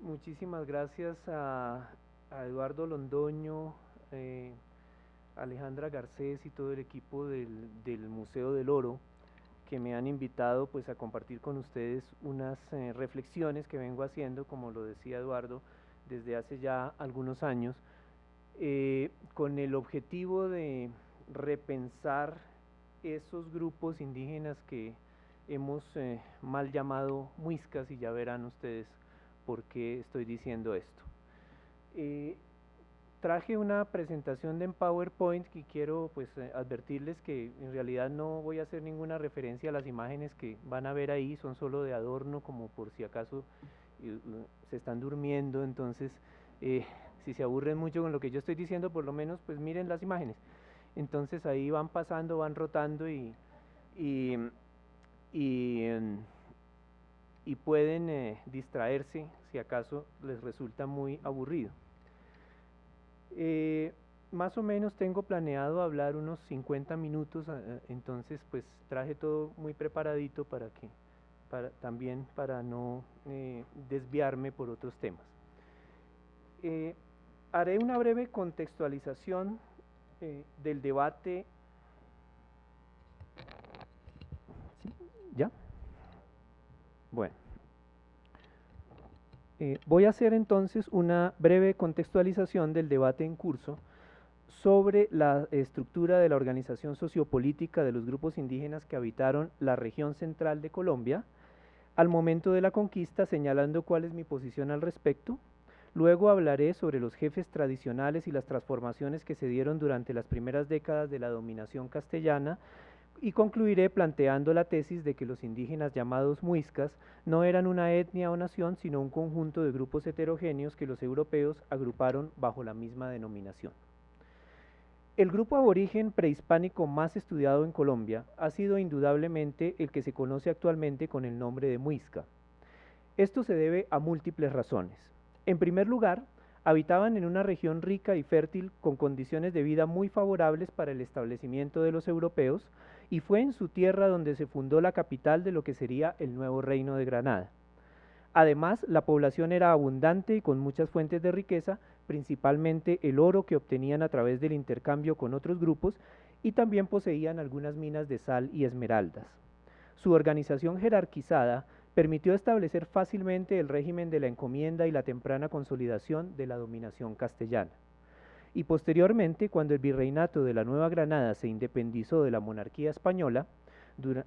Muchísimas gracias a Eduardo Londoño, Alejandra Garcés y todo el equipo del Museo del Oro que me han invitado pues a compartir con ustedes unas reflexiones que vengo haciendo, como lo decía Eduardo, desde hace ya algunos años, con el objetivo de repensar esos grupos indígenas que hemos mal llamado muiscas, y ya verán ustedes por qué estoy diciendo esto. Eh, Traje una presentación de en PowerPoint y quiero pues advertirles que en realidad no voy a hacer ninguna referencia a las imágenes que van a ver ahí, son solo de adorno, como por si acaso se están durmiendo. Entonces si se aburren mucho con lo que yo estoy diciendo, por lo menos pues miren las imágenes. Entonces ahí van pasando, van rotando y, y, y pueden distraerse si acaso les resulta muy aburrido. Más o menos tengo planeado hablar unos 50 minutos, entonces pues traje todo muy preparadito también para no desviarme por otros temas. Haré una breve contextualización del debate. ¿Sí? ¿Ya? Bueno. Voy a hacer entonces una breve contextualización del debate en curso sobre la estructura de la organización sociopolítica de los grupos indígenas que habitaron la región central de Colombia al momento de la conquista, señalando cuál es mi posición al respecto. Luego hablaré sobre los jefes tradicionales y las transformaciones que se dieron durante las primeras décadas de la dominación castellana, y concluiré planteando la tesis de que los indígenas llamados muiscas no eran una etnia o nación, sino un conjunto de grupos heterogéneos que los europeos agruparon bajo la misma denominación. El grupo aborigen prehispánico más estudiado en Colombia ha sido indudablemente el que se conoce actualmente con el nombre de muisca. Esto se debe a múltiples razones. En primer lugar, habitaban en una región rica y fértil con condiciones de vida muy favorables para el establecimiento de los europeos, y fue en su tierra donde se fundó la capital de lo que sería el nuevo Reino de Granada. Además, la población era abundante y con muchas fuentes de riqueza, principalmente el oro que obtenían a través del intercambio con otros grupos, y también poseían algunas minas de sal y esmeraldas. Su organización jerarquizada permitió establecer fácilmente el régimen de la encomienda y la temprana consolidación de la dominación castellana. Y posteriormente, cuando el virreinato de la Nueva Granada se independizó de la monarquía española,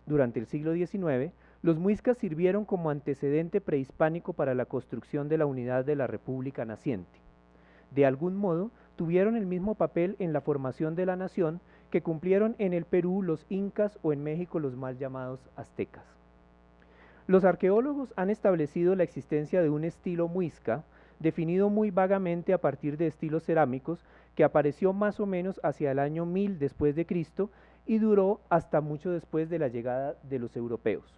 durante el siglo XIX, los muiscas sirvieron como antecedente prehispánico para la construcción de la unidad de la República naciente. De algún modo, tuvieron el mismo papel en la formación de la nación que cumplieron en el Perú los incas o en México los mal llamados aztecas. Los arqueólogos han establecido la existencia de un estilo muisca, definido muy vagamente a partir de estilos cerámicos, que apareció más o menos hacia el año 1000 después de Cristo y duró hasta mucho después de la llegada de los europeos.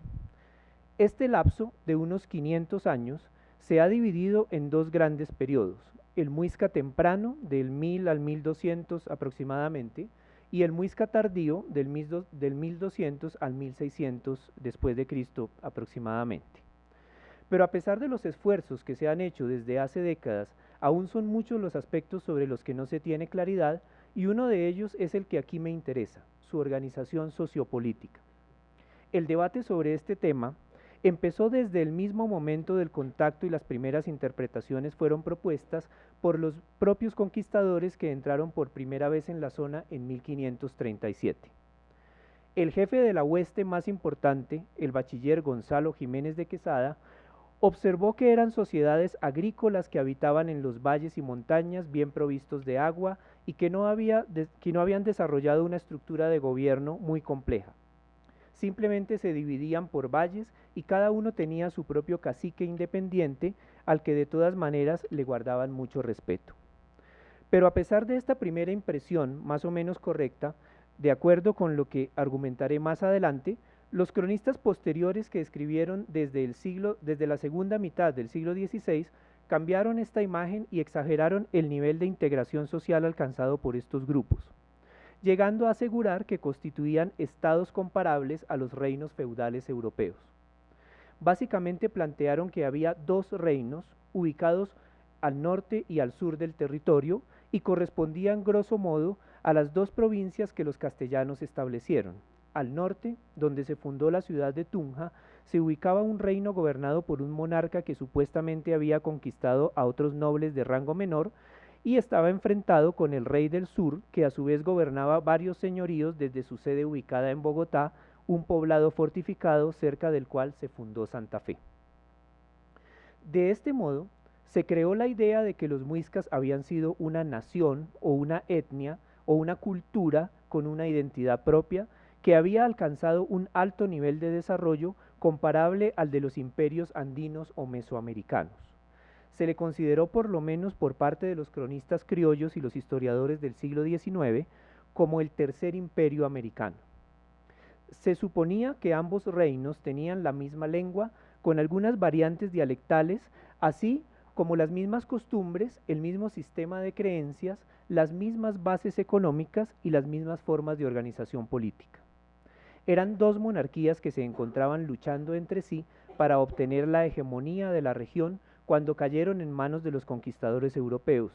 Este lapso de unos 500 años se ha dividido en dos grandes periodos: el muisca temprano, del 1000 al 1200 aproximadamente, y el muisca tardío, del 1200 al 1600 después de Cristo aproximadamente. Pero a pesar de los esfuerzos que se han hecho desde hace décadas, aún son muchos los aspectos sobre los que no se tiene claridad, y uno de ellos es el que aquí me interesa: su organización sociopolítica. El debate sobre este tema empezó desde el mismo momento del contacto, y las primeras interpretaciones fueron propuestas por los propios conquistadores que entraron por primera vez en la zona en 1537. El jefe de la hueste más importante, el bachiller Gonzalo Jiménez de Quesada, observó que eran sociedades agrícolas que habitaban en los valles y montañas bien provistos de agua y que no habían desarrollado una estructura de gobierno muy compleja. Simplemente se dividían por valles y cada uno tenía su propio cacique independiente, al que de todas maneras le guardaban mucho respeto. Pero a pesar de esta primera impresión más o menos correcta, de acuerdo con lo que argumentaré más adelante, los cronistas posteriores que escribieron desde la segunda mitad del siglo XVI cambiaron esta imagen y exageraron el nivel de integración social alcanzado por estos grupos, llegando a asegurar que constituían estados comparables a los reinos feudales europeos. básicamente plantearon que había dos reinos ubicados al norte y al sur del territorio y correspondían grosso modo a las dos provincias que los castellanos establecieron. Al norte, donde se fundó la ciudad de Tunja, se ubicaba un reino gobernado por un monarca que supuestamente había conquistado a otros nobles de rango menor y estaba enfrentado con el rey del sur, que a su vez gobernaba varios señoríos desde su sede ubicada en Bogotá, un poblado fortificado cerca del cual se fundó Santa Fe. De este modo, se creó la idea de que los muiscas habían sido una nación o una etnia o una cultura con una identidad propia que había alcanzado un alto nivel de desarrollo comparable al de los imperios andinos o mesoamericanos. Se le consideró, por lo menos por parte de los cronistas criollos y los historiadores del siglo XIX, como el tercer imperio americano. Se suponía que ambos reinos tenían la misma lengua, con algunas variantes dialectales, así como las mismas costumbres, el mismo sistema de creencias, las mismas bases económicas y las mismas formas de organización política. Eran dos monarquías que se encontraban luchando entre sí para obtener la hegemonía de la región cuando cayeron en manos de los conquistadores europeos.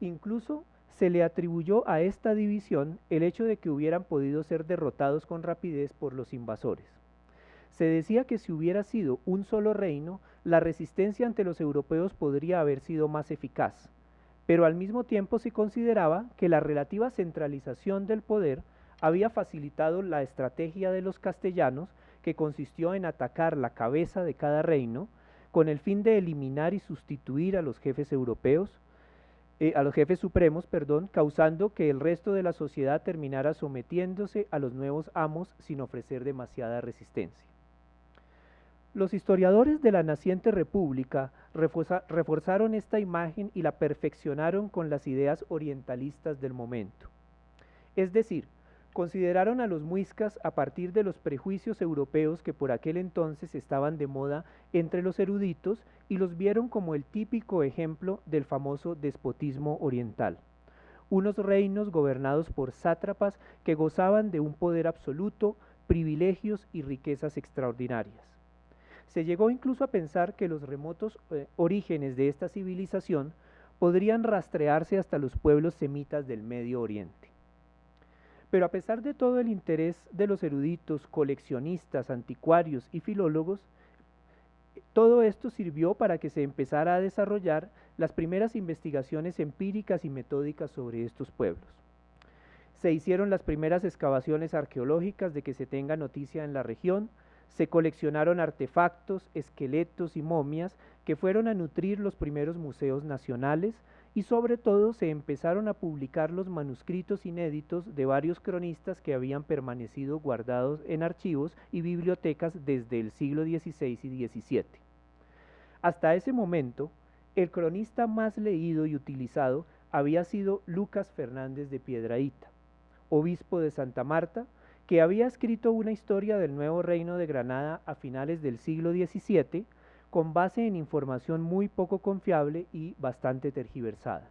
Incluso se le atribuyó a esta división el hecho de que hubieran podido ser derrotados con rapidez por los invasores. Se decía que si hubiera sido un solo reino, la resistencia ante los europeos podría haber sido más eficaz, pero al mismo tiempo se consideraba que la relativa centralización del poder había facilitado la estrategia de los castellanos, que consistió en atacar la cabeza de cada reino, con el fin de eliminar y sustituir a los jefes europeos, a los jefes supremos, causando que el resto de la sociedad terminara sometiéndose a los nuevos amos sin ofrecer demasiada resistencia. Los historiadores de la naciente república reforzaron esta imagen y la perfeccionaron con las ideas orientalistas del momento. Es decir, consideraron a los muiscas a partir de los prejuicios europeos que por aquel entonces estaban de moda entre los eruditos y los vieron como el típico ejemplo del famoso despotismo oriental. Unos reinos gobernados por sátrapas que gozaban de un poder absoluto, privilegios y riquezas extraordinarias. Se llegó incluso a pensar que los remotos orígenes de esta civilización podrían rastrearse hasta los pueblos semitas del Medio Oriente. Pero a pesar de todo el interés de los eruditos, coleccionistas, anticuarios y filólogos, todo esto sirvió para que se empezara a desarrollar las primeras investigaciones empíricas y metódicas sobre estos pueblos. Se hicieron las primeras excavaciones arqueológicas de que se tenga noticia en la región, se coleccionaron artefactos, esqueletos y momias que fueron a nutrir los primeros museos nacionales y sobre todo se empezaron a publicar los manuscritos inéditos de varios cronistas que habían permanecido guardados en archivos y bibliotecas desde el siglo XVI y XVII. Hasta ese momento, el cronista más leído y utilizado había sido Lucas Fernández de Piedrahíta, obispo de Santa Marta, que había escrito una historia del nuevo reino de Granada a finales del siglo XVII, con base en información muy poco confiable y bastante tergiversada.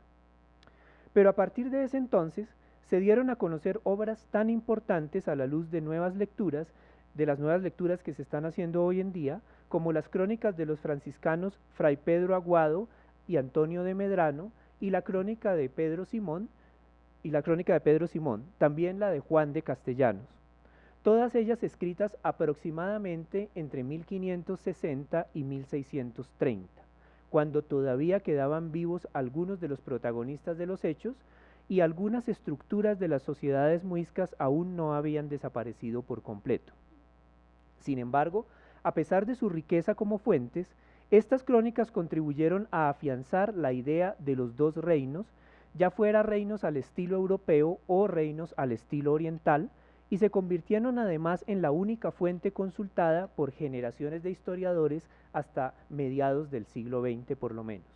Pero a partir de ese entonces, se dieron a conocer obras tan importantes a la luz de las nuevas lecturas que se están haciendo hoy en día, como las crónicas de los franciscanos Fray Pedro Aguado y Antonio de Medrano, y la crónica de Pedro Simón, también la de Juan de Castellanos. Todas ellas escritas aproximadamente entre 1560 y 1630, cuando todavía quedaban vivos algunos de los protagonistas de los hechos y algunas estructuras de las sociedades muiscas aún no habían desaparecido por completo. Sin embargo, a pesar de su riqueza como fuentes, estas crónicas contribuyeron a afianzar la idea de los dos reinos, ya fuera reinos al estilo europeo o reinos al estilo oriental, y se convirtieron además en la única fuente consultada por generaciones de historiadores hasta mediados del siglo XX por lo menos.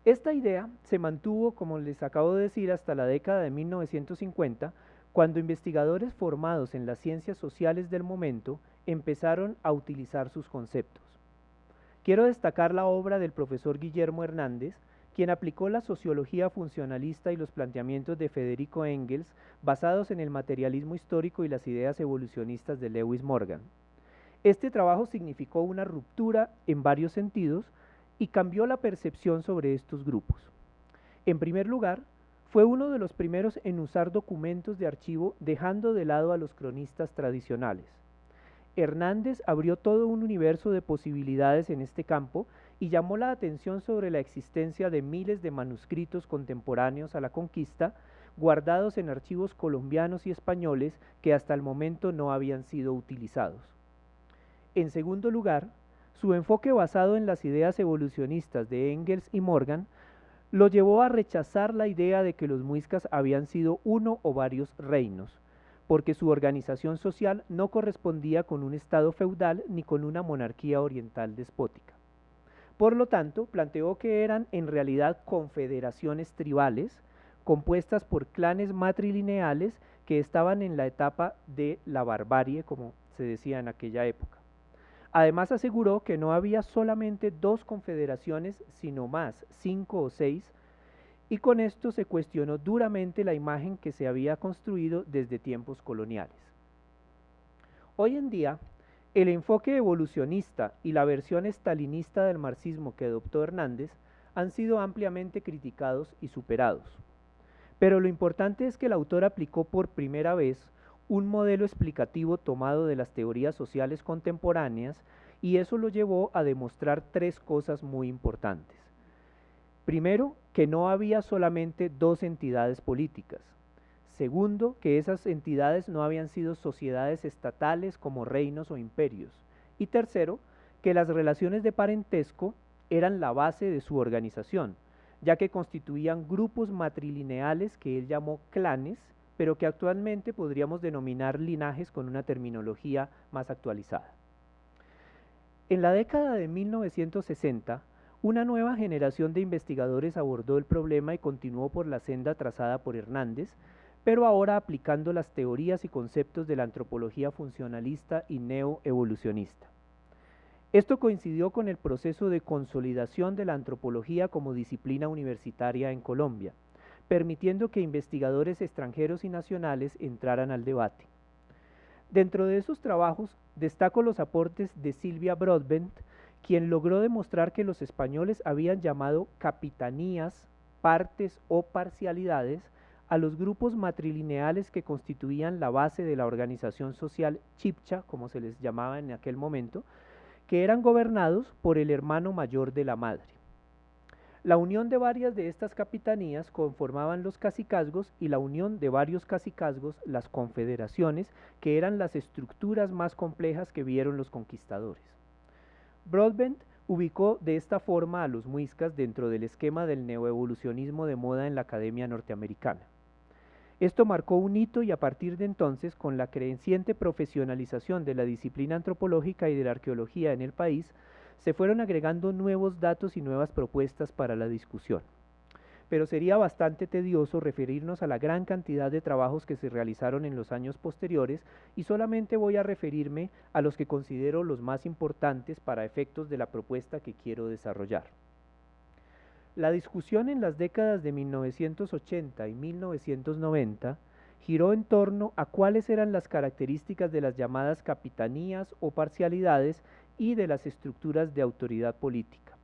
Esta idea se mantuvo, como les acabo de decir, hasta la década de 1950, cuando investigadores formados en las ciencias sociales del momento empezaron a utilizar sus conceptos. Quiero destacar la obra del profesor Guillermo Hernández, quien aplicó la sociología funcionalista y los planteamientos de Federico Engels basados en el materialismo histórico y las ideas evolucionistas de Lewis Morgan. Este trabajo significó una ruptura en varios sentidos y cambió la percepción sobre estos grupos. En primer lugar, fue uno de los primeros en usar documentos de archivo dejando de lado a los cronistas tradicionales. Hernández abrió todo un universo de posibilidades en este campo y llamó la atención sobre la existencia de miles de manuscritos contemporáneos a la conquista, guardados en archivos colombianos y españoles que hasta el momento no habían sido utilizados. En segundo lugar, su enfoque basado en las ideas evolucionistas de Engels y Morgan lo llevó a rechazar la idea de que los muiscas habían sido uno o varios reinos, porque su organización social no correspondía con un estado feudal ni con una monarquía oriental despótica. Por lo tanto, planteó que eran en realidad confederaciones tribales, compuestas por clanes matrilineales que estaban en la etapa de la barbarie, como se decía en aquella época. Además aseguró que no había solamente 2 confederaciones, sino más, 5 o 6, y con esto se cuestionó duramente la imagen que se había construido desde tiempos coloniales. Hoy en día, el enfoque evolucionista y la versión estalinista del marxismo que adoptó Hernández han sido ampliamente criticados y superados. Pero lo importante es que el autor aplicó por primera vez un modelo explicativo tomado de las teorías sociales contemporáneas y eso lo llevó a demostrar 3 cosas muy importantes. Primero, que no había solamente 2 entidades políticas. Segundo, que esas entidades no habían sido sociedades estatales como reinos o imperios. Y tercero, que las relaciones de parentesco eran la base de su organización, ya que constituían grupos matrilineales que él llamó clanes, pero que actualmente podríamos denominar linajes con una terminología más actualizada. En la década de 1960, una nueva generación de investigadores abordó el problema y continuó por la senda trazada por Hernández, pero ahora aplicando las teorías y conceptos de la antropología funcionalista y neoevolucionista. Esto coincidió con el proceso de consolidación de la antropología como disciplina universitaria en Colombia, permitiendo que investigadores extranjeros y nacionales entraran al debate. Dentro de esos trabajos destaco los aportes de Silvia Broadbent, quien logró demostrar que los españoles habían llamado capitanías, partes o parcialidades a los grupos matrilineales que constituían la base de la organización social chibcha, como se les llamaba en aquel momento, que eran gobernados por el hermano mayor de la madre. La unión de varias de estas capitanías conformaban los cacicazgos y la unión de varios cacicazgos las confederaciones, que eran las estructuras más complejas que vieron los conquistadores. Broadbent ubicó de esta forma a los muiscas dentro del esquema del neoevolucionismo de moda en la academia norteamericana. Esto marcó un hito y a partir de entonces, con la creciente profesionalización de la disciplina antropológica y de la arqueología en el país, se fueron agregando nuevos datos y nuevas propuestas para la discusión. Pero sería bastante tedioso referirnos a la gran cantidad de trabajos que se realizaron en los años posteriores y solamente voy a referirme a los que considero los más importantes para efectos de la propuesta que quiero desarrollar. La discusión en las décadas de 1980 y 1990 giró en torno a cuáles eran las características de las llamadas capitanías o parcialidades y de las estructuras de autoridad política.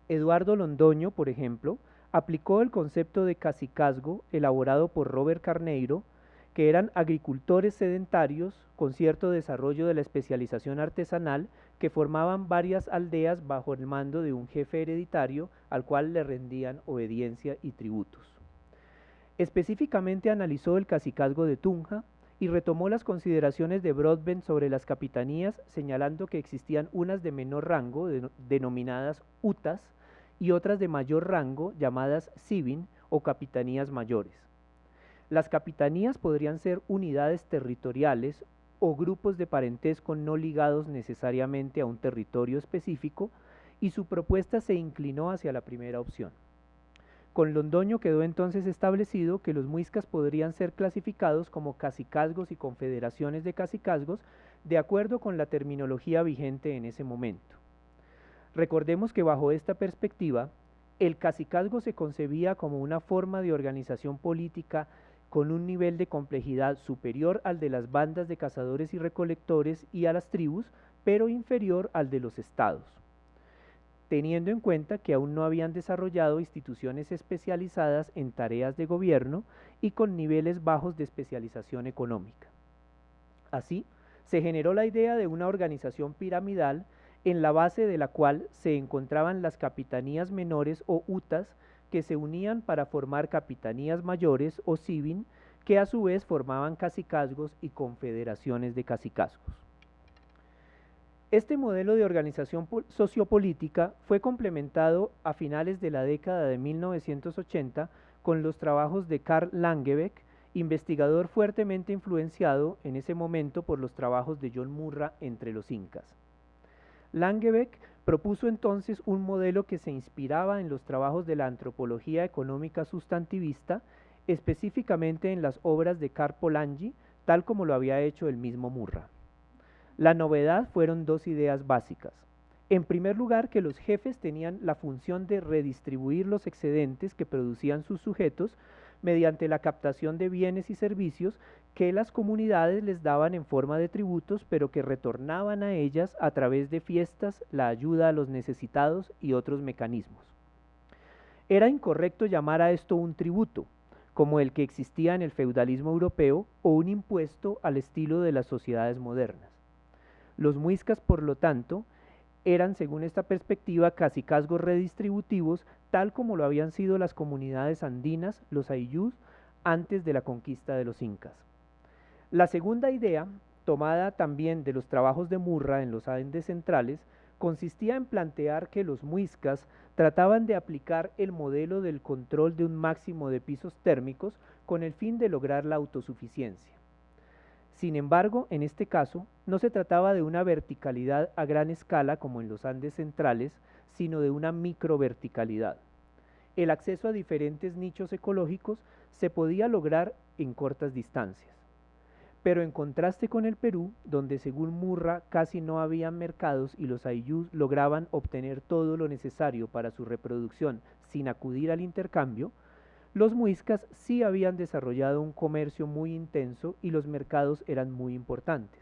Eduardo Londoño, por ejemplo, aplicó el concepto de cacicazgo elaborado por Robert Carneiro, que eran agricultores sedentarios con cierto desarrollo de la especialización artesanal que formaban varias aldeas bajo el mando de un jefe hereditario al cual le rendían obediencia y tributos. Específicamente analizó el cacicazgo de Tunja y retomó las consideraciones de Broadbent sobre las capitanías, señalando que existían unas de menor rango, denominadas utas, y otras de mayor rango, llamadas sibin o capitanías mayores. Las capitanías podrían ser unidades territoriales o grupos de parentesco no ligados necesariamente a un territorio específico, y su propuesta se inclinó hacia la primera opción. Con Londoño quedó entonces establecido que los muiscas podrían ser clasificados como cacicazgos y confederaciones de cacicazgos de acuerdo con la terminología vigente en ese momento. Recordemos que bajo esta perspectiva, el cacicazgo se concebía como una forma de organización política con un nivel de complejidad superior al de las bandas de cazadores y recolectores y a las tribus, pero inferior al de los estados, teniendo en cuenta que aún no habían desarrollado instituciones especializadas en tareas de gobierno y con niveles bajos de especialización económica. Así, se generó la idea de una organización piramidal en la base de la cual se encontraban las capitanías menores o utas que se unían para formar capitanías mayores o civin, que a su vez formaban cacicazgos y confederaciones de cacicazgos. Este modelo de organización sociopolítica fue complementado a finales de la década de 1980 con los trabajos de Carl Langebeck, investigador fuertemente influenciado en ese momento por los trabajos de John Murra entre los incas. Langebeck propuso entonces un modelo que se inspiraba en los trabajos de la antropología económica sustantivista, específicamente en las obras de Karl Polanyi, tal como lo había hecho el mismo Murra. La novedad fueron dos ideas básicas. En primer lugar, que los jefes tenían la función de redistribuir los excedentes que producían sus sujetos mediante la captación de bienes y servicios que las comunidades les daban en forma de tributos, pero que retornaban a ellas a través de fiestas, la ayuda a los necesitados y otros mecanismos. Era incorrecto llamar a esto un tributo, como el que existía en el feudalismo europeo, o un impuesto al estilo de las sociedades modernas. Los muiscas, por lo tanto, eran, según esta perspectiva, cacicazgos redistributivos, tal como lo habían sido las comunidades andinas, los ayllús, antes de la conquista de los incas. La segunda idea, tomada también de los trabajos de Murra en los Andes centrales, consistía en plantear que los muiscas trataban de aplicar el modelo del control de un máximo de pisos térmicos con el fin de lograr la autosuficiencia. Sin embargo, en este caso, no se trataba de una verticalidad a gran escala como en los Andes centrales, sino de una microverticalidad. El acceso a diferentes nichos ecológicos se podía lograr en cortas distancias. Pero en contraste con el Perú, donde según Murra casi no había mercados y los ayllús lograban obtener todo lo necesario para su reproducción sin acudir al intercambio, los muiscas sí habían desarrollado un comercio muy intenso y los mercados eran muy importantes.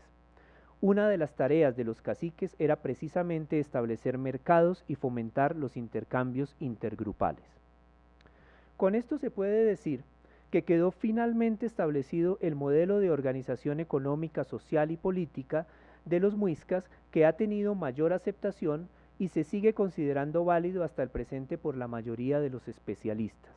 Una de las tareas de los caciques era precisamente establecer mercados y fomentar los intercambios intergrupales. Con esto se puede decir que quedó finalmente establecido el modelo de organización económica, social y política de los muiscas, que ha tenido mayor aceptación y se sigue considerando válido hasta el presente por la mayoría de los especialistas.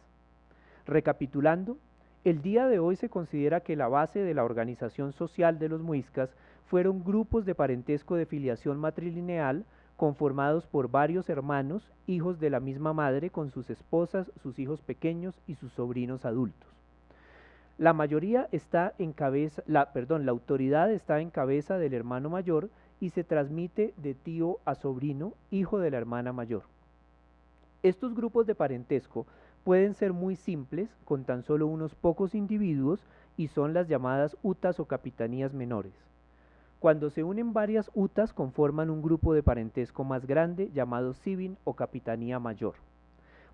Recapitulando, el día de hoy se considera que la base de la organización social de los muiscas fueron grupos de parentesco de filiación matrilineal conformados por varios hermanos, hijos de la misma madre, con sus esposas, sus hijos pequeños y sus sobrinos adultos. La mayoría está en cabeza, la autoridad está en cabeza del hermano mayor y se transmite de tío a sobrino, hijo de la hermana mayor. Estos grupos de parentesco pueden ser muy simples, con tan solo unos pocos individuos, y son las llamadas utas o capitanías menores. Cuando se unen varias utas conforman un grupo de parentesco más grande llamado civin o capitanía mayor.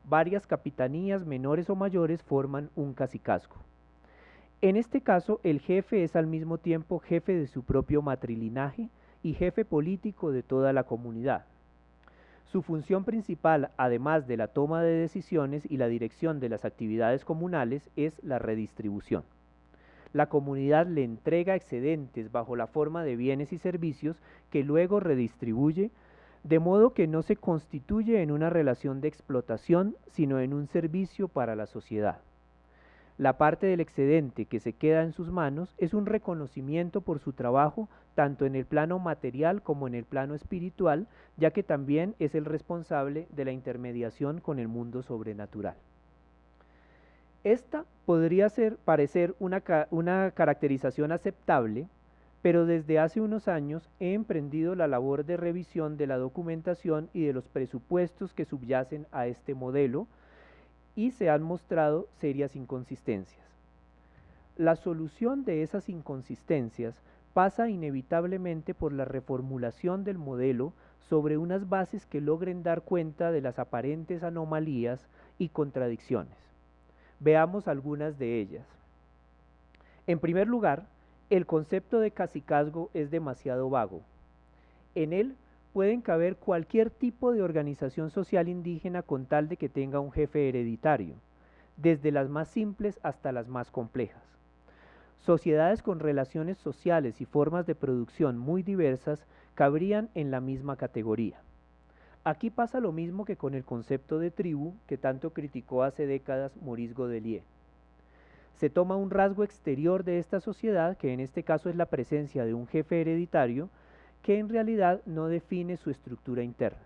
Varias capitanías menores o mayores forman un cacicazgo. En este caso, el jefe es al mismo tiempo jefe de su propio matrilinaje y jefe político de toda la comunidad. Su función principal, además de la toma de decisiones y la dirección de las actividades comunales, es la redistribución. La comunidad le entrega excedentes bajo la forma de bienes y servicios que luego redistribuye, de modo que no se constituye en una relación de explotación, sino en un servicio para la sociedad. La parte del excedente que se queda en sus manos es un reconocimiento por su trabajo, tanto en el plano material como en el plano espiritual, ya que también es el responsable de la intermediación con el mundo sobrenatural. Esta podría parecer una caracterización aceptable, pero desde hace unos años he emprendido la labor de revisión de la documentación y de los presupuestos que subyacen a este modelo, y se han mostrado serias inconsistencias. La solución de esas inconsistencias pasa inevitablemente por la reformulación del modelo sobre unas bases que logren dar cuenta de las aparentes anomalías y contradicciones. Veamos algunas de ellas. En primer lugar, el concepto de cacicazgo es demasiado vago. En él pueden caber cualquier tipo de organización social indígena con tal de que tenga un jefe hereditario, desde las más simples hasta las más complejas. Sociedades con relaciones sociales y formas de producción muy diversas cabrían en la misma categoría. Aquí pasa lo mismo que con el concepto de tribu que tanto criticó hace décadas Maurice Godelier. Se toma un rasgo exterior de esta sociedad, que en este caso es la presencia de un jefe hereditario, que en realidad no define su estructura interna.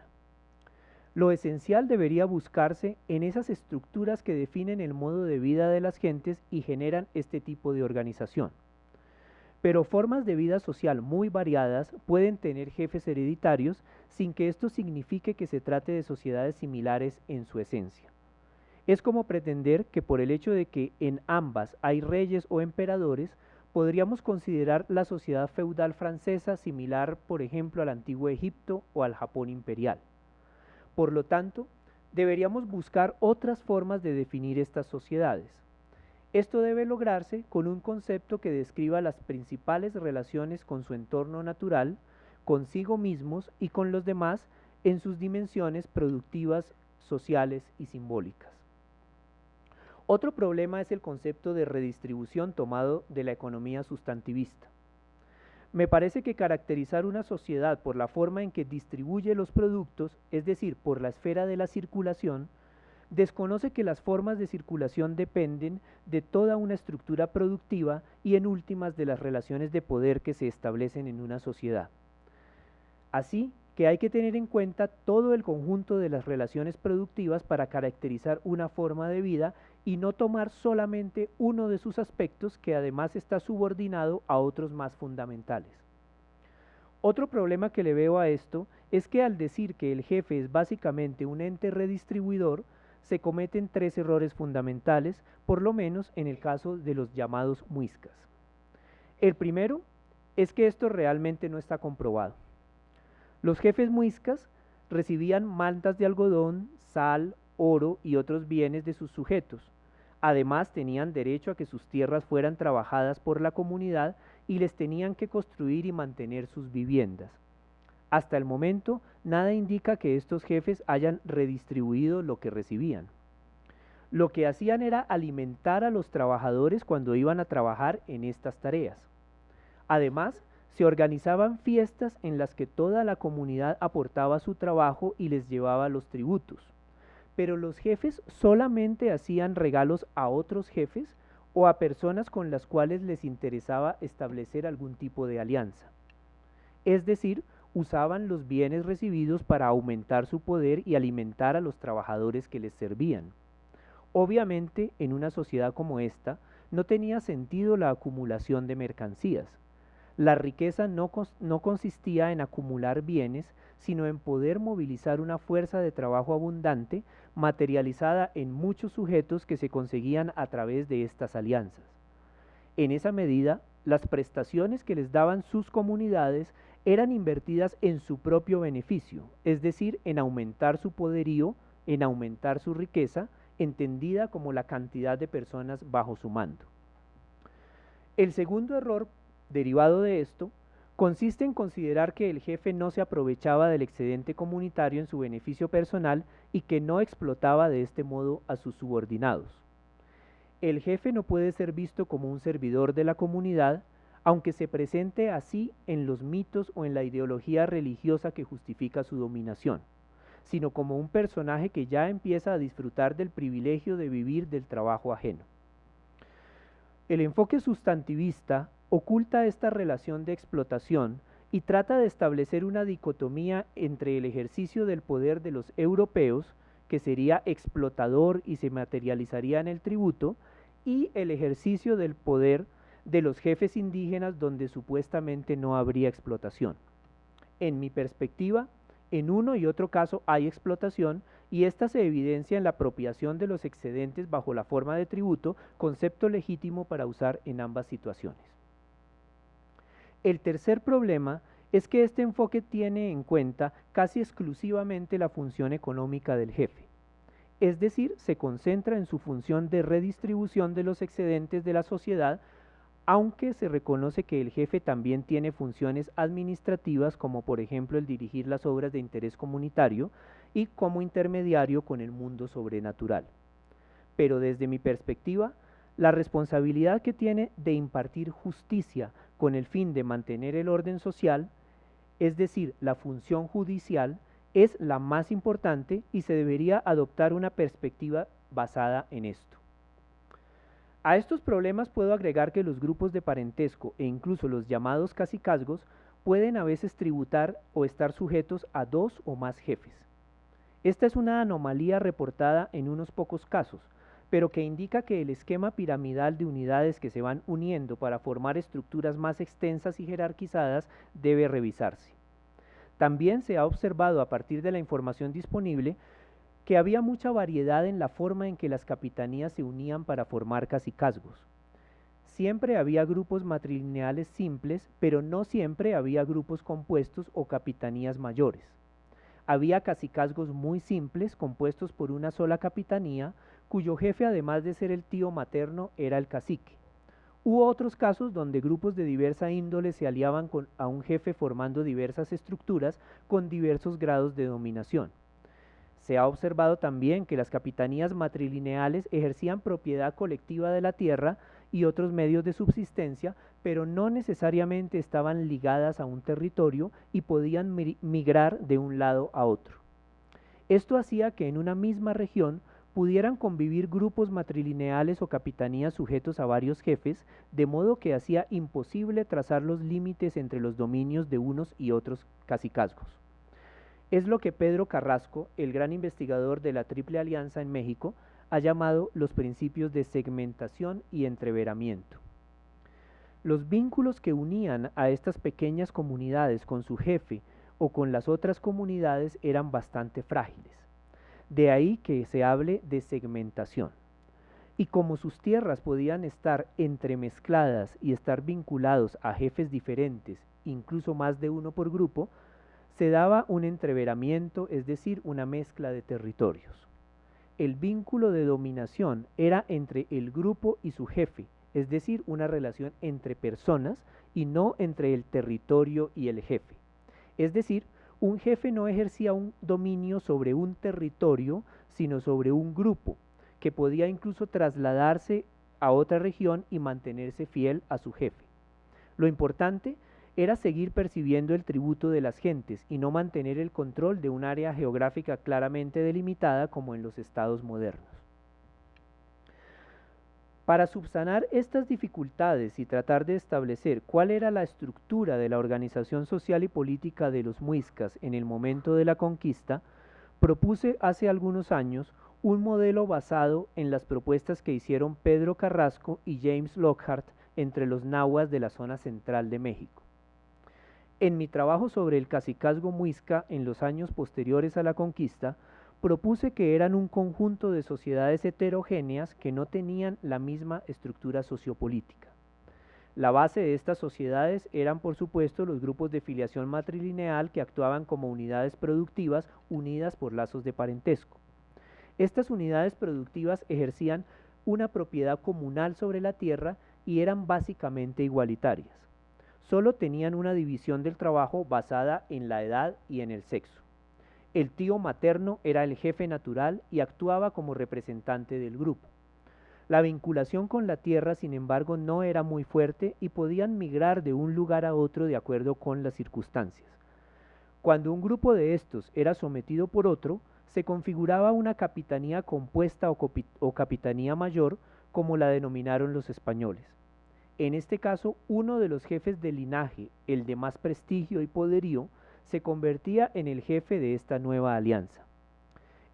Lo esencial debería buscarse en esas estructuras que definen el modo de vida de las gentes y generan este tipo de organización. Pero formas de vida social muy variadas pueden tener jefes hereditarios sin que esto signifique que se trate de sociedades similares en su esencia. Es como pretender que por el hecho de que en ambas hay reyes o emperadores, podríamos considerar la sociedad feudal francesa similar, por ejemplo, al antiguo Egipto o al Japón imperial. Por lo tanto, deberíamos buscar otras formas de definir estas sociedades. Esto debe lograrse con un concepto que describa las principales relaciones con su entorno natural, consigo mismos y con los demás en sus dimensiones productivas, sociales y simbólicas. Otro problema es el concepto de redistribución tomado de la economía sustantivista. Me parece que caracterizar una sociedad por la forma en que distribuye los productos, es decir, por la esfera de la circulación, desconoce que las formas de circulación dependen de toda una estructura productiva y en últimas de las relaciones de poder que se establecen en una sociedad. Así que hay que tener en cuenta todo el conjunto de las relaciones productivas para caracterizar una forma de vida y no tomar solamente uno de sus aspectos que además está subordinado a otros más fundamentales. Otro problema que le veo a esto es que al decir que el jefe es básicamente un ente redistribuidor, se cometen tres errores fundamentales, por lo menos en el caso de los llamados muiscas. El primero es que esto realmente no está comprobado. Los jefes muiscas recibían mantas de algodón, sal, oro y otros bienes de sus sujetos. Además, tenían derecho a que sus tierras fueran trabajadas por la comunidad y les tenían que construir y mantener sus viviendas. Hasta el momento, nada indica que estos jefes hayan redistribuido lo que recibían. Lo que hacían era alimentar a los trabajadores cuando iban a trabajar en estas tareas. Además, se organizaban fiestas en las que toda la comunidad aportaba su trabajo y les llevaba los tributos. Pero los jefes solamente hacían regalos a otros jefes o a personas con las cuales les interesaba establecer algún tipo de alianza. Es decir, usaban los bienes recibidos para aumentar su poder y alimentar a los trabajadores que les servían. Obviamente, en una sociedad como esta, no tenía sentido la acumulación de mercancías. La riqueza no consistía en acumular bienes, sino en poder movilizar una fuerza de trabajo abundante, materializada en muchos sujetos que se conseguían a través de estas alianzas. En esa medida, las prestaciones que les daban sus comunidades eran invertidas en su propio beneficio, es decir, en aumentar su poderío, en aumentar su riqueza, entendida como la cantidad de personas bajo su mando. El segundo error derivado de esto consiste en considerar que el jefe no se aprovechaba del excedente comunitario en su beneficio personal y que no explotaba de este modo a sus subordinados. El jefe no puede ser visto como un servidor de la comunidad, aunque se presente así en los mitos o en la ideología religiosa que justifica su dominación, sino como un personaje que ya empieza a disfrutar del privilegio de vivir del trabajo ajeno. El enfoque sustantivista oculta esta relación de explotación y trata de establecer una dicotomía entre el ejercicio del poder de los europeos, que sería explotador y se materializaría en el tributo, y el ejercicio del poder de los jefes indígenas donde supuestamente no habría explotación. En mi perspectiva, en uno y otro caso hay explotación y esta se evidencia en la apropiación de los excedentes bajo la forma de tributo, concepto legítimo para usar en ambas situaciones. El tercer problema es que este enfoque tiene en cuenta casi exclusivamente la función económica del jefe. Es decir, se concentra en su función de redistribución de los excedentes de la sociedad, aunque se reconoce que el jefe también tiene funciones administrativas, como por ejemplo el dirigir las obras de interés comunitario y como intermediario con el mundo sobrenatural. Pero desde mi perspectiva, la responsabilidad que tiene de impartir justicia con el fin de mantener el orden social, es decir, la función judicial, es la más importante y se debería adoptar una perspectiva basada en esto. A estos problemas puedo agregar que los grupos de parentesco e incluso los llamados cacicazgos pueden a veces tributar o estar sujetos a dos o más jefes. Esta es una anomalía reportada en unos pocos casos, pero que indica que el esquema piramidal de unidades que se van uniendo para formar estructuras más extensas y jerarquizadas debe revisarse. También se ha observado a partir de la información disponible que había mucha variedad en la forma en que las capitanías se unían para formar cacicazgos. Siempre había grupos matrilineales simples, pero no siempre había grupos compuestos o capitanías mayores. Había cacicazgos muy simples compuestos por una sola capitanía, cuyo jefe, además de ser el tío materno, era el cacique. Hubo otros casos donde grupos de diversa índole se aliaban a un jefe formando diversas estructuras con diversos grados de dominación. Se ha observado también que las capitanías matrilineales ejercían propiedad colectiva de la tierra y otros medios de subsistencia, pero no necesariamente estaban ligadas a un territorio y podían migrar de un lado a otro. Esto hacía que en una misma región pudieran convivir grupos matrilineales o capitanías sujetos a varios jefes, de modo que hacía imposible trazar los límites entre los dominios de unos y otros cacicazgos. Es lo que Pedro Carrasco, el gran investigador de la Triple Alianza en México, ha llamado los principios de segmentación y entreveramiento. Los vínculos que unían a estas pequeñas comunidades con su jefe o con las otras comunidades eran bastante frágiles. De ahí que se hable de segmentación. Y como sus tierras podían estar entremezcladas y estar vinculados a jefes diferentes, incluso más de uno por grupo, se daba un entreveramiento, es decir, una mezcla de territorios. El vínculo de dominación era entre el grupo y su jefe, es decir, una relación entre personas y no entre el territorio y el jefe. Es decir, un jefe no ejercía un dominio sobre un territorio, sino sobre un grupo, que podía incluso trasladarse a otra región y mantenerse fiel a su jefe. Lo importante era seguir percibiendo el tributo de las gentes y no mantener el control de un área geográfica claramente delimitada como en los estados modernos. Para subsanar estas dificultades y tratar de establecer cuál era la estructura de la organización social y política de los muiscas en el momento de la conquista, propuse hace algunos años un modelo basado en las propuestas que hicieron Pedro Carrasco y James Lockhart entre los nahuas de la zona central de México. En mi trabajo sobre el cacicazgo muisca en los años posteriores a la conquista, propuse que eran un conjunto de sociedades heterogéneas que no tenían la misma estructura sociopolítica. La base de estas sociedades eran, por supuesto, los grupos de filiación matrilineal que actuaban como unidades productivas unidas por lazos de parentesco. Estas unidades productivas ejercían una propiedad comunal sobre la tierra y eran básicamente igualitarias. Solo tenían una división del trabajo basada en la edad y en el sexo. El tío materno era el jefe natural y actuaba como representante del grupo. La vinculación con la tierra, sin embargo, no era muy fuerte y podían migrar de un lugar a otro de acuerdo con las circunstancias. Cuando un grupo de estos era sometido por otro, se configuraba una capitanía compuesta o capitanía mayor, como la denominaron los españoles. En este caso, uno de los jefes del linaje, el de más prestigio y poderío, se convertía en el jefe de esta nueva alianza.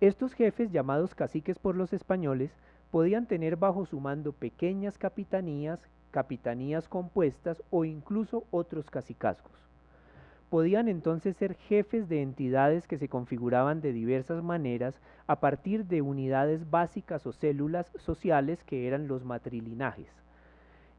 Estos jefes, llamados caciques por los españoles, podían tener bajo su mando pequeñas capitanías, capitanías compuestas o incluso otros cacicazgos. Podían entonces ser jefes de entidades que se configuraban de diversas maneras a partir de unidades básicas o células sociales que eran los matrilinajes.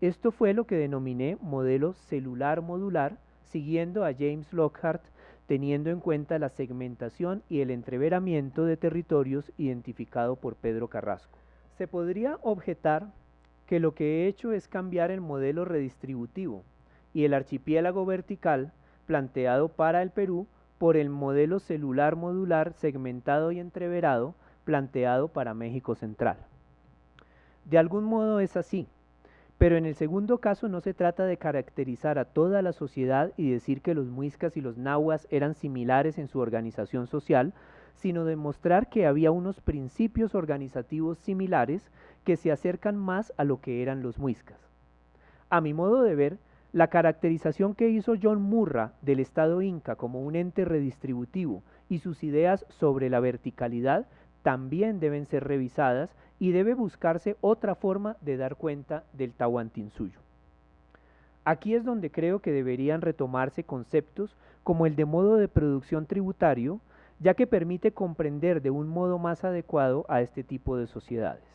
Esto fue lo que denominé modelo celular modular, siguiendo a James Lockhart, teniendo en cuenta la segmentación y el entreveramiento de territorios identificado por Pedro Carrasco. Se podría objetar que lo que he hecho es cambiar el modelo redistributivo y el archipiélago vertical planteado para el Perú por el modelo celular modular segmentado y entreverado planteado para México Central. De algún modo es así, pero en el segundo caso no se trata de caracterizar a toda la sociedad y decir que los muiscas y los nahuas eran similares en su organización social, sino de mostrar que había unos principios organizativos similares que se acercan más a lo que eran los muiscas. A mi modo de ver, la caracterización que hizo John Murra del Estado Inca como un ente redistributivo y sus ideas sobre la verticalidad también deben ser revisadas y debe buscarse otra forma de dar cuenta del Tahuantinsuyo. Aquí es donde creo que deberían retomarse conceptos como el de modo de producción tributario, ya que permite comprender de un modo más adecuado a este tipo de sociedades.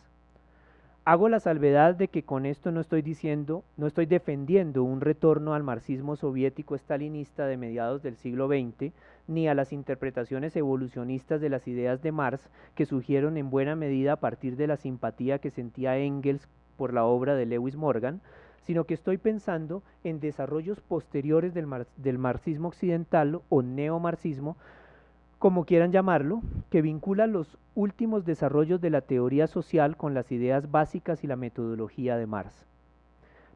Hago la salvedad de que con esto no estoy defendiendo un retorno al marxismo soviético estalinista de mediados del siglo XX, ni a las interpretaciones evolucionistas de las ideas de Marx que surgieron en buena medida a partir de la simpatía que sentía Engels por la obra de Lewis Morgan, sino que estoy pensando en desarrollos posteriores del marxismo occidental o neomarxismo, como quieran llamarlo, que vincula los últimos desarrollos de la teoría social con las ideas básicas y la metodología de Marx.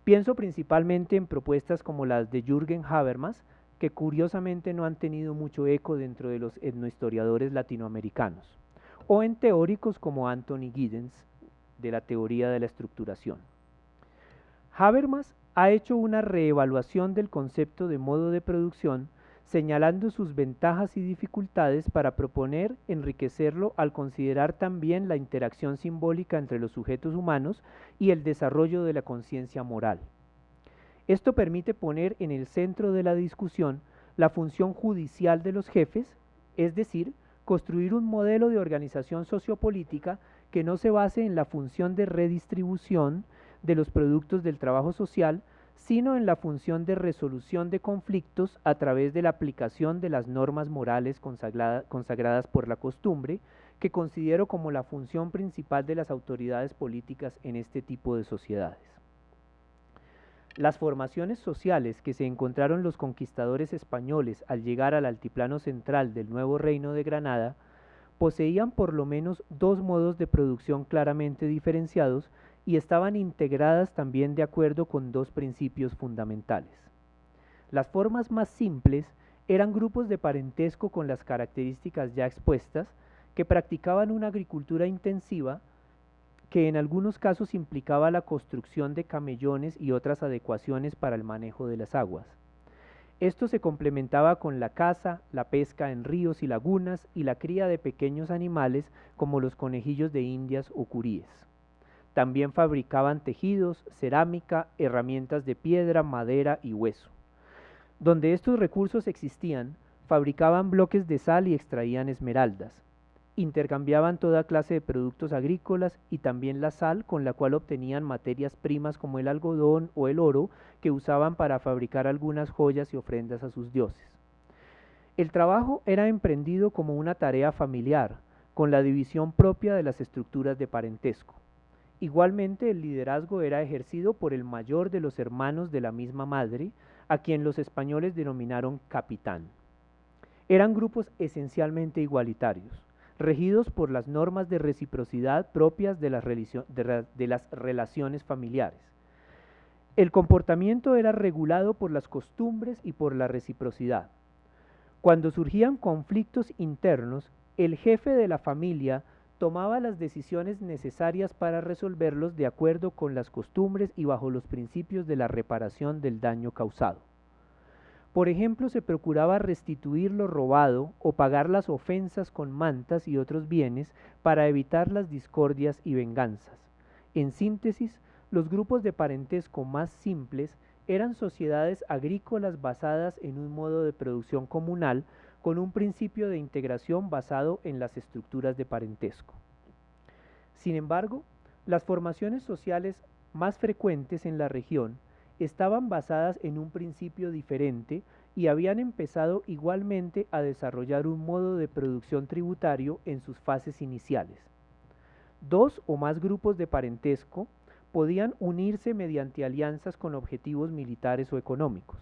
Pienso principalmente en propuestas como las de Jürgen Habermas, que curiosamente no han tenido mucho eco dentro de los etnohistoriadores latinoamericanos, o en teóricos como Anthony Giddens, de la teoría de la estructuración. Habermas ha hecho una reevaluación del concepto de modo de producción, señalando sus ventajas y dificultades para proponer enriquecerlo al considerar también la interacción simbólica entre los sujetos humanos y el desarrollo de la conciencia moral. Esto permite poner en el centro de la discusión la función judicial de los jefes, es decir, construir un modelo de organización sociopolítica que no se base en la función de redistribución de los productos del trabajo social, sino en la función de resolución de conflictos a través de la aplicación de las normas morales consagradas por la costumbre, que considero como la función principal de las autoridades políticas en este tipo de sociedades. Las formaciones sociales que se encontraron los conquistadores españoles al llegar al altiplano central del nuevo Reino de Granada poseían por lo menos dos modos de producción claramente diferenciados y estaban integradas también de acuerdo con dos principios fundamentales. Las formas más simples eran grupos de parentesco con las características ya expuestas que practicaban una agricultura intensiva que en algunos casos implicaba la construcción de camellones y otras adecuaciones para el manejo de las aguas. Esto se complementaba con la caza, la pesca en ríos y lagunas y la cría de pequeños animales como los conejillos de indias o curíes. También fabricaban tejidos, cerámica, herramientas de piedra, madera y hueso. Donde estos recursos existían, fabricaban bloques de sal y extraían esmeraldas. Intercambiaban toda clase de productos agrícolas y también la sal con la cual obtenían materias primas como el algodón o el oro que usaban para fabricar algunas joyas y ofrendas a sus dioses. El trabajo era emprendido como una tarea familiar, con la división propia de las estructuras de parentesco. Igualmente el liderazgo era ejercido por el mayor de los hermanos de la misma madre, a quien los españoles denominaron capitán. Eran grupos esencialmente igualitarios, regidos por las normas de reciprocidad propias de las relaciones familiares. El comportamiento era regulado por las costumbres y por la reciprocidad. Cuando surgían conflictos internos, el jefe de la familia tomaba las decisiones necesarias para resolverlos de acuerdo con las costumbres y bajo los principios de la reparación del daño causado. Por ejemplo, se procuraba restituir lo robado o pagar las ofensas con mantas y otros bienes para evitar las discordias y venganzas. En síntesis, los grupos de parentesco más simples eran sociedades agrícolas basadas en un modo de producción comunal con un principio de integración basado en las estructuras de parentesco. Sin embargo, las formaciones sociales más frecuentes en la región estaban basadas en un principio diferente y habían empezado igualmente a desarrollar un modo de producción tributario en sus fases iniciales. Dos o más grupos de parentesco podían unirse mediante alianzas con objetivos militares o económicos.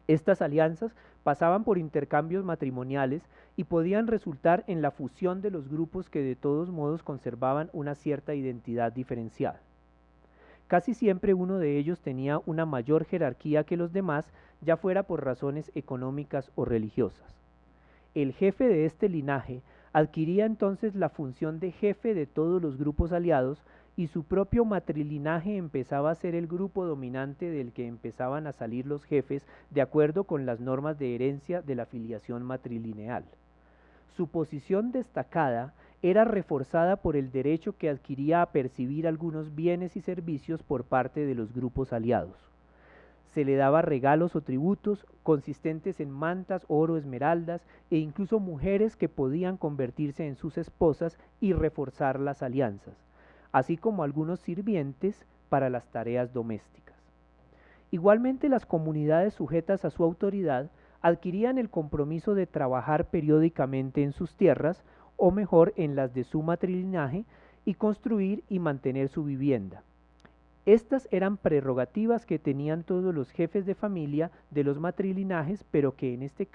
Estas alianzas pasaban por intercambios matrimoniales y podían resultar en la fusión de los grupos que de todos modos conservaban una cierta identidad diferenciada. Casi siempre uno de ellos tenía una mayor jerarquía que los demás, ya fuera por razones económicas o religiosas. El jefe de este linaje adquiría entonces la función de jefe de todos los grupos aliados y su propio matrilinaje empezaba a ser el grupo dominante del que empezaban a salir los jefes de acuerdo con las normas de herencia de la filiación matrilineal. Su posición destacada era reforzada por el derecho que adquiría a percibir algunos bienes y servicios por parte de los grupos aliados. Se le daba regalos o tributos consistentes en mantas, oro, esmeraldas e incluso mujeres que podían convertirse en sus esposas y reforzar las alianzas, así como algunos sirvientes para las tareas domésticas. Igualmente, las comunidades sujetas a su autoridad adquirían el compromiso de trabajar periódicamente en sus tierras, o mejor, en las de su matrilinaje, y construir y mantener su vivienda. Estas eran prerrogativas que tenían todos los jefes de familia de los matrilinajes, pero en este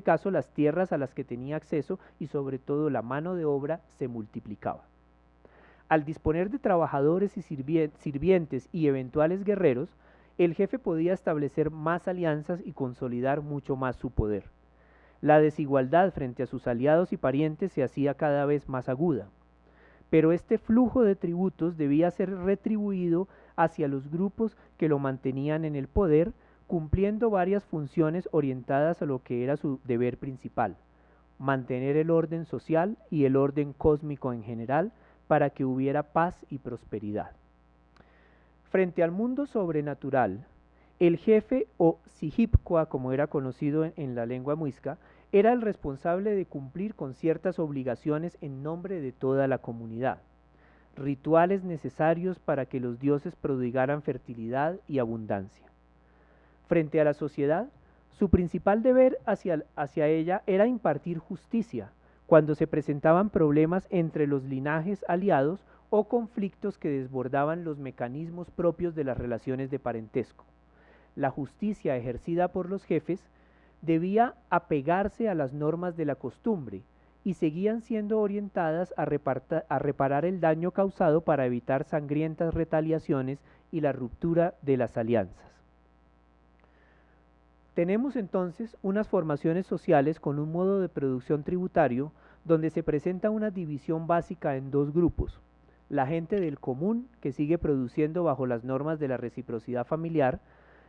caso las tierras a las que tenía acceso y sobre todo la mano de obra se multiplicaba. Al disponer de trabajadores y sirvientes y eventuales guerreros, el jefe podía establecer más alianzas y consolidar mucho más su poder. La desigualdad frente a sus aliados y parientes se hacía cada vez más aguda. Pero este flujo de tributos debía ser retribuido hacia los grupos que lo mantenían en el poder, cumpliendo varias funciones orientadas a lo que era su deber principal: mantener el orden social y el orden cósmico en general para que hubiera paz y prosperidad. Frente al mundo sobrenatural, el jefe o Sihipcoa, como era conocido en la lengua muisca, era el responsable de cumplir con ciertas obligaciones en nombre de toda la comunidad, rituales necesarios para que los dioses prodigaran fertilidad y abundancia. Frente a la sociedad, su principal deber hacia ella era impartir justicia cuando se presentaban problemas entre los linajes aliados o conflictos que desbordaban los mecanismos propios de las relaciones de parentesco. La justicia ejercida por los jefes debía apegarse a las normas de la costumbre y seguían siendo orientadas a reparar el daño causado para evitar sangrientas retaliaciones y la ruptura de las alianzas. Tenemos entonces unas formaciones sociales con un modo de producción tributario donde se presenta una división básica en dos grupos: la gente del común, que sigue produciendo bajo las normas de la reciprocidad familiar,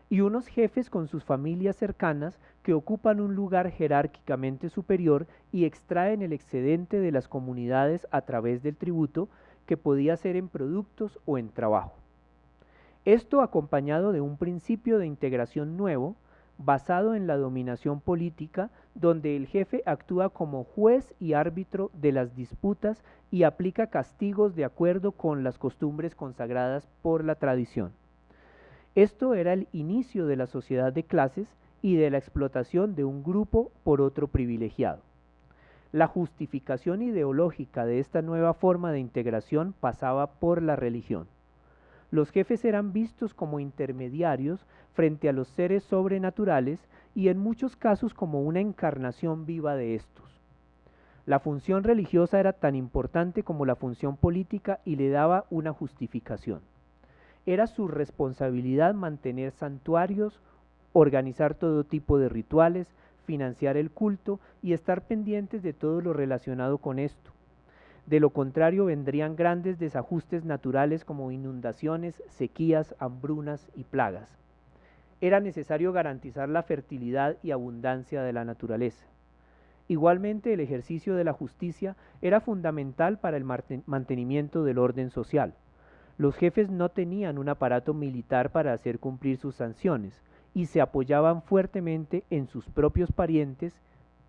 y unos jefes con sus familias cercanas que ocupan un lugar jerárquicamente superior y extraen el excedente de las comunidades a través del tributo, que podía ser en productos o en trabajo. Esto acompañado de un principio de integración nuevo, basado en la dominación política, donde el jefe actúa como juez y árbitro de las disputas y aplica castigos de acuerdo con las costumbres consagradas por la tradición. Esto era el inicio de la sociedad de clases y de la explotación de un grupo por otro privilegiado. La justificación ideológica de esta nueva forma de integración pasaba por la religión. Los jefes eran vistos como intermediarios frente a los seres sobrenaturales y en muchos casos como una encarnación viva de estos. La función religiosa era tan importante como la función política y le daba una justificación. Era su responsabilidad mantener santuarios, organizar todo tipo de rituales, financiar el culto y estar pendientes de todo lo relacionado con esto. De lo contrario, vendrían grandes desajustes naturales como inundaciones, sequías, hambrunas y plagas. Era necesario garantizar la fertilidad y abundancia de la naturaleza. Igualmente, el ejercicio de la justicia era fundamental para el mantenimiento del orden social. Los jefes no tenían un aparato militar para hacer cumplir sus sanciones y se apoyaban fuertemente en sus propios parientes,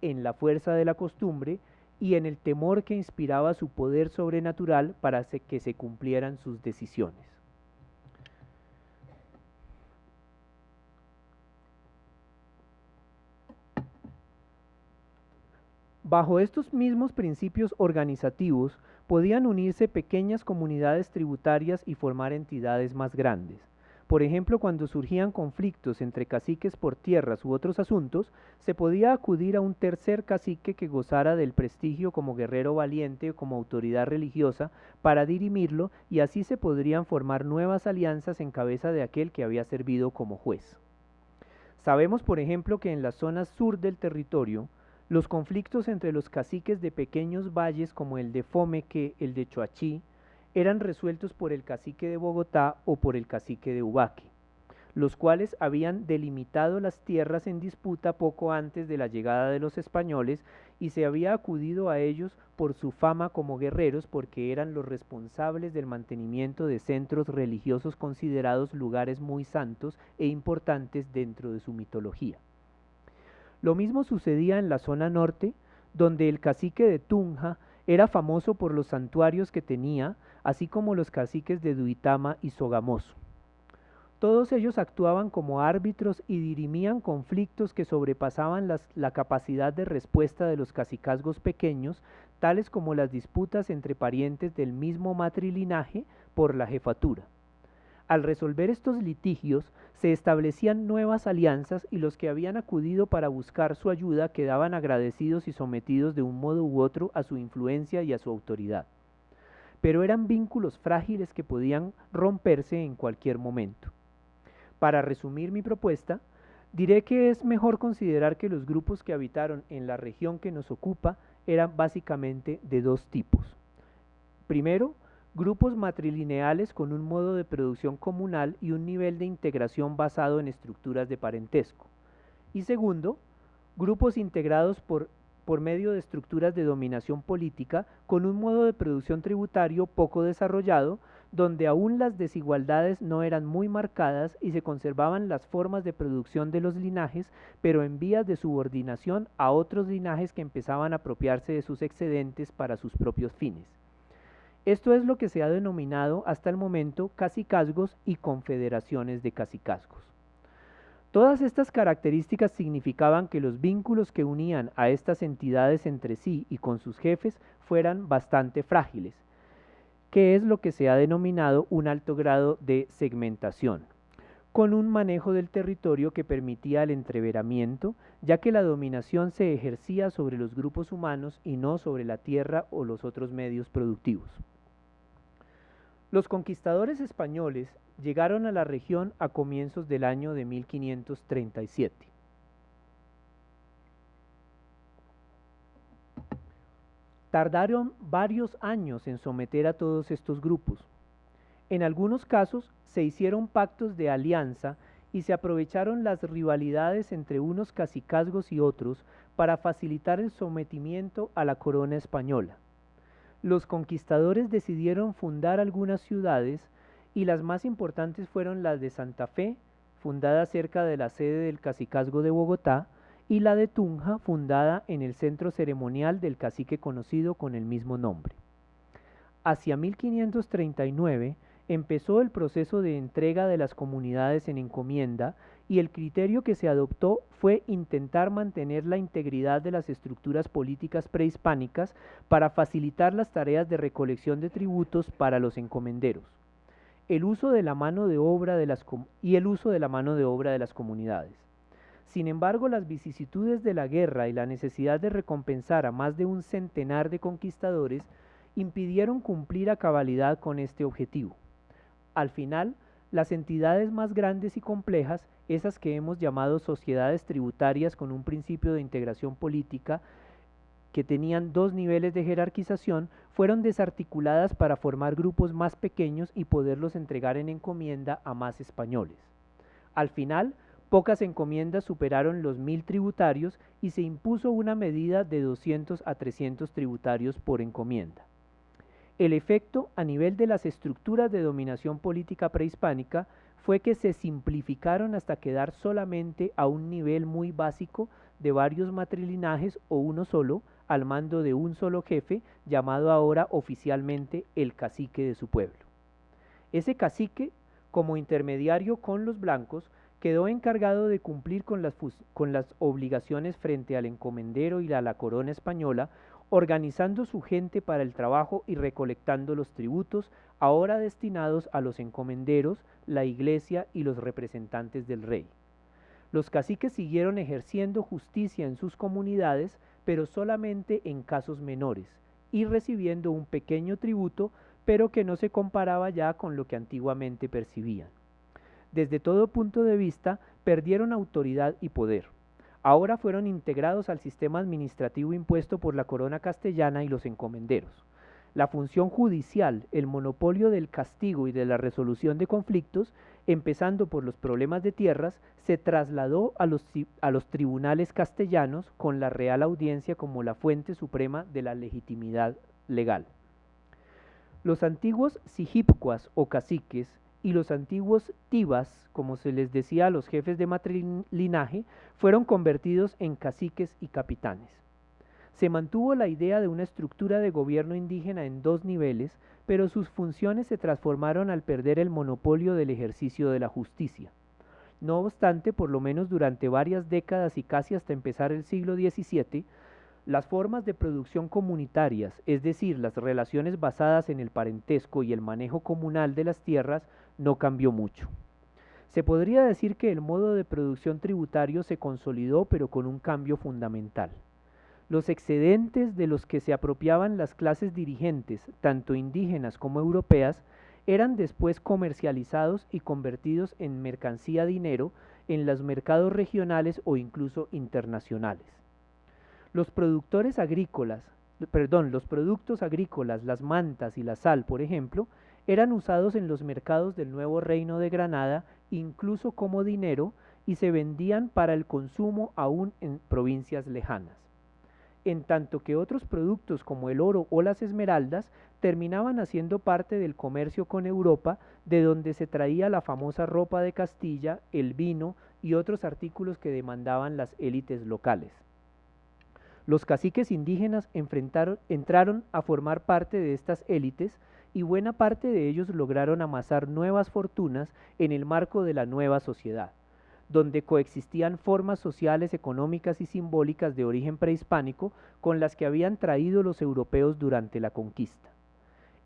en la fuerza de la costumbre y en el temor que inspiraba su poder sobrenatural para que se cumplieran sus decisiones. Bajo estos mismos principios organizativos podían unirse pequeñas comunidades tributarias y formar entidades más grandes. Por ejemplo, cuando surgían conflictos entre caciques por tierras u otros asuntos, se podía acudir a un tercer cacique que gozara del prestigio como guerrero valiente o como autoridad religiosa para dirimirlo, y así se podrían formar nuevas alianzas en cabeza de aquel que había servido como juez. Sabemos, por ejemplo, que en la zona sur del territorio, los conflictos entre los caciques de pequeños valles como el de Fomeque, el de Choachí, eran resueltos por el cacique de Bogotá o por el cacique de Ubaque, los cuales habían delimitado las tierras en disputa poco antes de la llegada de los españoles, y se había acudido a ellos por su fama como guerreros, porque eran los responsables del mantenimiento de centros religiosos considerados lugares muy santos e importantes dentro de su mitología. Lo mismo sucedía en la zona norte, donde el cacique de Tunja era famoso por los santuarios que tenía, así como los caciques de Duitama y Sogamoso. Todos ellos actuaban como árbitros y dirimían conflictos que sobrepasaban la capacidad de respuesta de los cacicazgos pequeños, tales como las disputas entre parientes del mismo matrilinaje por la jefatura. Al resolver estos litigios, se establecían nuevas alianzas, y los que habían acudido para buscar su ayuda quedaban agradecidos y sometidos de un modo u otro a su influencia y a su autoridad. Pero eran vínculos frágiles que podían romperse en cualquier momento. Para resumir mi propuesta, diré que es mejor considerar que los grupos que habitaron en la región que nos ocupa eran básicamente de dos tipos. Primero, grupos matrilineales con un modo de producción comunal y un nivel de integración basado en estructuras de parentesco. Y segundo, grupos integrados por medio de estructuras de dominación política con un modo de producción tributario poco desarrollado, donde aún las desigualdades no eran muy marcadas y se conservaban las formas de producción de los linajes, pero en vías de subordinación a otros linajes que empezaban a apropiarse de sus excedentes para sus propios fines. Esto es lo que se ha denominado hasta el momento cacicazgos y confederaciones de cacicazgos. Todas estas características significaban que los vínculos que unían a estas entidades entre sí y con sus jefes fueran bastante frágiles, que es lo que se ha denominado un alto grado de segmentación, con un manejo del territorio que permitía el entreveramiento, ya que la dominación se ejercía sobre los grupos humanos y no sobre la tierra o los otros medios productivos. Los conquistadores españoles llegaron a la región a comienzos del año de 1537. Tardaron varios años en someter a todos estos grupos. En algunos casos se hicieron pactos de alianza y se aprovecharon las rivalidades entre unos cacicazgos y otros para facilitar el sometimiento a la corona española. Los conquistadores decidieron fundar algunas ciudades, y las más importantes fueron las de Santa Fe, fundada cerca de la sede del cacicazgo de Bogotá, y la de Tunja, fundada en el centro ceremonial del cacique conocido con el mismo nombre. Hacia 1539 empezó el proceso de entrega de las comunidades en encomienda, y el criterio que se adoptó fue intentar mantener la integridad de las estructuras políticas prehispánicas para facilitar las tareas de recolección de tributos para los encomenderos, el uso de la mano de obra de las comunidades. Sin embargo, las vicisitudes de la guerra y la necesidad de recompensar a más de un centenar de conquistadores impidieron cumplir a cabalidad con este objetivo. Al final, las entidades más grandes y complejas, esas que hemos llamado sociedades tributarias con un principio de integración política, que tenían dos niveles de jerarquización, fueron desarticuladas para formar grupos más pequeños y poderlos entregar en encomienda a más españoles. Al final, pocas encomiendas superaron los 1000 tributarios y se impuso una medida de 200 a 300 tributarios por encomienda. El efecto a nivel de las estructuras de dominación política prehispánica fue que se simplificaron hasta quedar solamente a un nivel muy básico de varios matrilinajes o uno solo, al mando de un solo jefe, llamado ahora oficialmente el cacique de su pueblo. Ese cacique, como intermediario con los blancos, quedó encargado de cumplir con las obligaciones frente al encomendero y a la corona española, organizando su gente para el trabajo y recolectando los tributos, ahora destinados a los encomenderos, la iglesia y los representantes del rey. Los caciques siguieron ejerciendo justicia en sus comunidades, pero solamente en casos menores, y recibiendo un pequeño tributo, pero que no se comparaba ya con lo que antiguamente percibían. Desde todo punto de vista, perdieron autoridad y poder. Ahora fueron integrados al sistema administrativo impuesto por la corona castellana y los encomenderos. La función judicial, el monopolio del castigo y de la resolución de conflictos, empezando por los problemas de tierras, se trasladó a los tribunales castellanos con la Real Audiencia como la fuente suprema de la legitimidad legal. Los antiguos sijipcuas o caciques y los antiguos tibas, como se les decía a los jefes de matrilinaje, fueron convertidos en caciques y capitanes. Se mantuvo la idea de una estructura de gobierno indígena en dos niveles, pero sus funciones se transformaron al perder el monopolio del ejercicio de la justicia. No obstante, por lo menos durante varias décadas y casi hasta empezar el siglo XVII, las formas de producción comunitarias, es decir, las relaciones basadas en el parentesco y el manejo comunal de las tierras, no cambió mucho. Se podría decir que el modo de producción tributario se consolidó, pero con un cambio fundamental. Los excedentes de los que se apropiaban las clases dirigentes, tanto indígenas como europeas, eran después comercializados y convertidos en mercancía dinero en los mercados regionales o incluso internacionales. Los productos agrícolas, las mantas y la sal, por ejemplo, eran usados en los mercados del nuevo reino de Granada, incluso como dinero, y se vendían para el consumo aún en provincias lejanas. En tanto que otros productos como el oro o las esmeraldas terminaban haciendo parte del comercio con Europa, de donde se traía la famosa ropa de Castilla, el vino y otros artículos que demandaban las élites locales. Los caciques indígenas entraron a formar parte de estas élites y buena parte de ellos lograron amasar nuevas fortunas en el marco de la nueva sociedad, donde coexistían formas sociales, económicas y simbólicas de origen prehispánico con las que habían traído los europeos durante la conquista.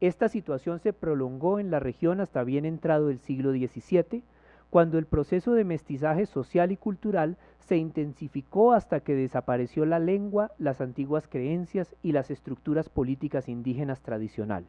Esta situación se prolongó en la región hasta bien entrado el siglo XVII, cuando el proceso de mestizaje social y cultural se intensificó hasta que desapareció la lengua, las antiguas creencias y las estructuras políticas indígenas tradicionales.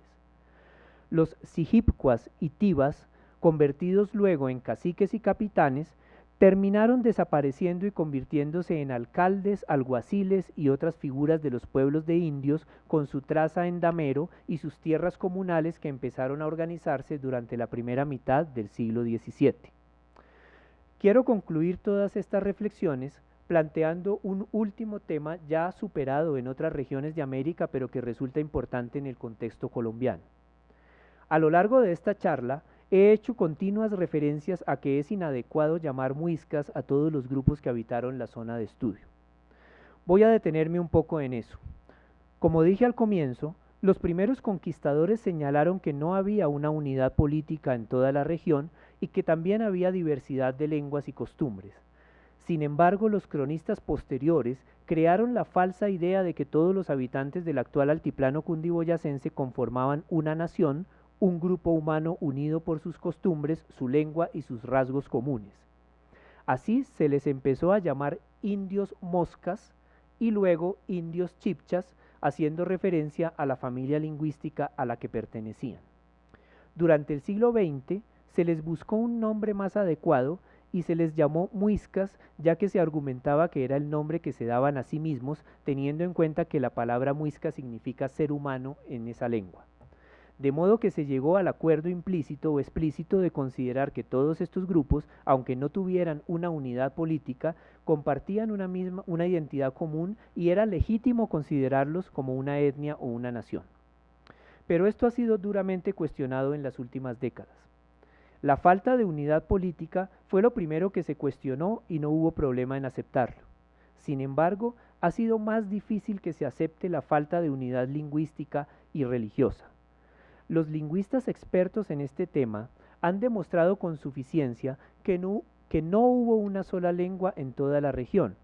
Los sijipcuas y tibas, convertidos luego en caciques y capitanes, terminaron desapareciendo y convirtiéndose en alcaldes, alguaciles y otras figuras de los pueblos de indios con su traza en damero y sus tierras comunales que empezaron a organizarse durante la primera mitad del siglo XVII. Quiero concluir todas estas reflexiones planteando un último tema ya superado en otras regiones de América, pero que resulta importante en el contexto colombiano. A lo largo de esta charla, he hecho continuas referencias a que es inadecuado llamar muiscas a todos los grupos que habitaron la zona de estudio. Voy a detenerme un poco en eso. Como dije al comienzo, los primeros conquistadores señalaron que no había una unidad política en toda la región y que también había diversidad de lenguas y costumbres. Sin embargo, los cronistas posteriores crearon la falsa idea de que todos los habitantes del actual altiplano cundiboyacense conformaban una nación, un grupo humano unido por sus costumbres, su lengua y sus rasgos comunes. Así se les empezó a llamar indios moscas y luego indios chipchas, haciendo referencia a la familia lingüística a la que pertenecían. Durante el siglo XX se les buscó un nombre más adecuado y se les llamó muiscas, ya que se argumentaba que era el nombre que se daban a sí mismos, teniendo en cuenta que la palabra muisca significa ser humano en esa lengua. De modo que se llegó al acuerdo implícito o explícito de considerar que todos estos grupos, aunque no tuvieran una unidad política, compartían una identidad común y era legítimo considerarlos como una etnia o una nación. Pero esto ha sido duramente cuestionado en las últimas décadas. La falta de unidad política fue lo primero que se cuestionó y no hubo problema en aceptarlo. Sin embargo, ha sido más difícil que se acepte la falta de unidad lingüística y religiosa. Los lingüistas expertos en este tema han demostrado con suficiencia que no que no hubo una sola lengua en toda la región.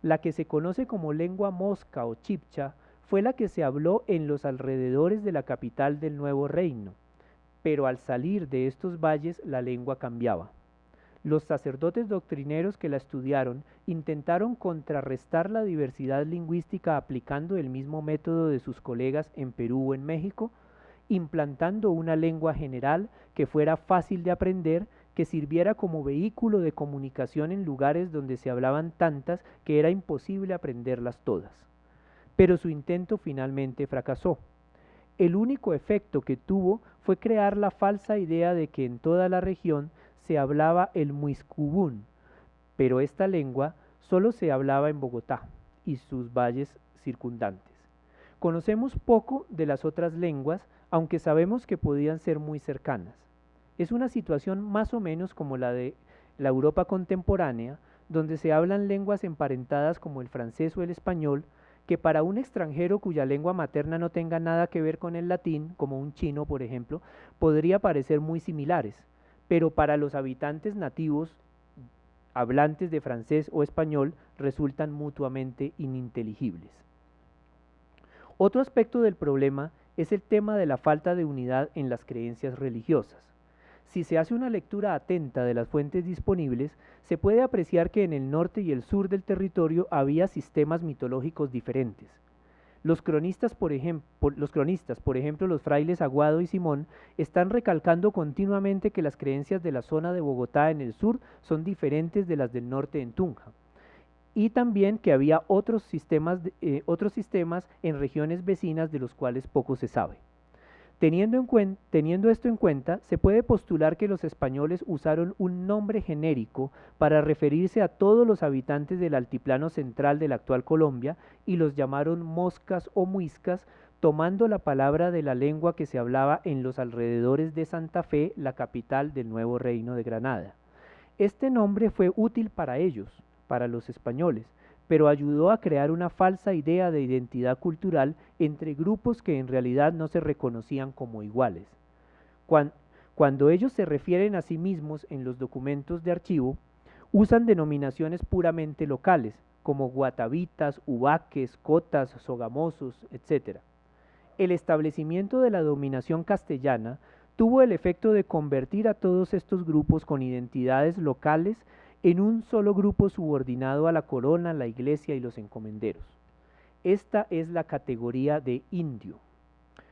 La que se conoce como lengua mosca o chibcha fue la que se habló en los alrededores de la capital del nuevo reino, pero al salir de estos valles la lengua cambiaba. Los sacerdotes doctrineros que la estudiaron intentaron contrarrestar la diversidad lingüística aplicando el mismo método de sus colegas en Perú o en México, implantando una lengua general que fuera fácil de aprender, que sirviera como vehículo de comunicación en lugares donde se hablaban tantas que era imposible aprenderlas todas. Pero su intento finalmente fracasó. El único efecto que tuvo fue crear la falsa idea de que en toda la región se hablaba el muiscubún, pero esta lengua solo se hablaba en Bogotá y sus valles circundantes. Conocemos poco de las otras lenguas, aunque sabemos que podían ser muy cercanas. Es una situación más o menos como la de la Europa contemporánea, donde se hablan lenguas emparentadas como el francés o el español, que para un extranjero cuya lengua materna no tenga nada que ver con el latín, como un chino, por ejemplo, podría parecer muy similares, pero para los habitantes nativos hablantes de francés o español resultan mutuamente ininteligibles. Otro aspecto del problema es el tema de la falta de unidad en las creencias religiosas. Si se hace una lectura atenta de las fuentes disponibles, se puede apreciar que en el norte y el sur del territorio había sistemas mitológicos diferentes. Los cronistas, por ejemplo, los frailes Aguado y Simón, están recalcando continuamente que las creencias de la zona de Bogotá en el sur son diferentes de las del norte en Tunja, y también que había otros sistemas en regiones vecinas de los cuales poco se sabe. Teniendo esto en cuenta, se puede postular que los españoles usaron un nombre genérico para referirse a todos los habitantes del altiplano central de la actual Colombia y los llamaron moscas o muiscas, tomando la palabra de la lengua que se hablaba en los alrededores de Santa Fe, la capital del nuevo reino de Granada. Este nombre fue útil para ellos, para los españoles, pero ayudó a crear una falsa idea de identidad cultural entre grupos que en realidad no se reconocían como iguales. Cuando ellos se refieren a sí mismos en los documentos de archivo, usan denominaciones puramente locales, como guatavitas, ubaques, cotas, sogamosos, etc. El establecimiento de la dominación castellana tuvo el efecto de convertir a todos estos grupos con identidades locales en un solo grupo subordinado a la corona, la iglesia y los encomenderos. Esta es la categoría de indio.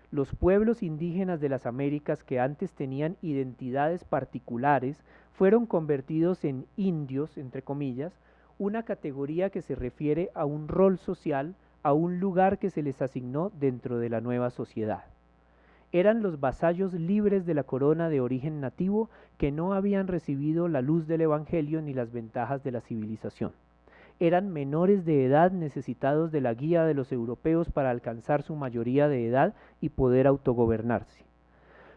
Los pueblos indígenas de las Américas que antes tenían identidades particulares fueron convertidos en indios, entre comillas, una categoría que se refiere a un rol social, a un lugar que se les asignó dentro de la nueva sociedad. Eran los vasallos libres de la corona de origen nativo que no habían recibido la luz del Evangelio ni las ventajas de la civilización. Eran menores de edad necesitados de la guía de los europeos para alcanzar su mayoría de edad y poder autogobernarse.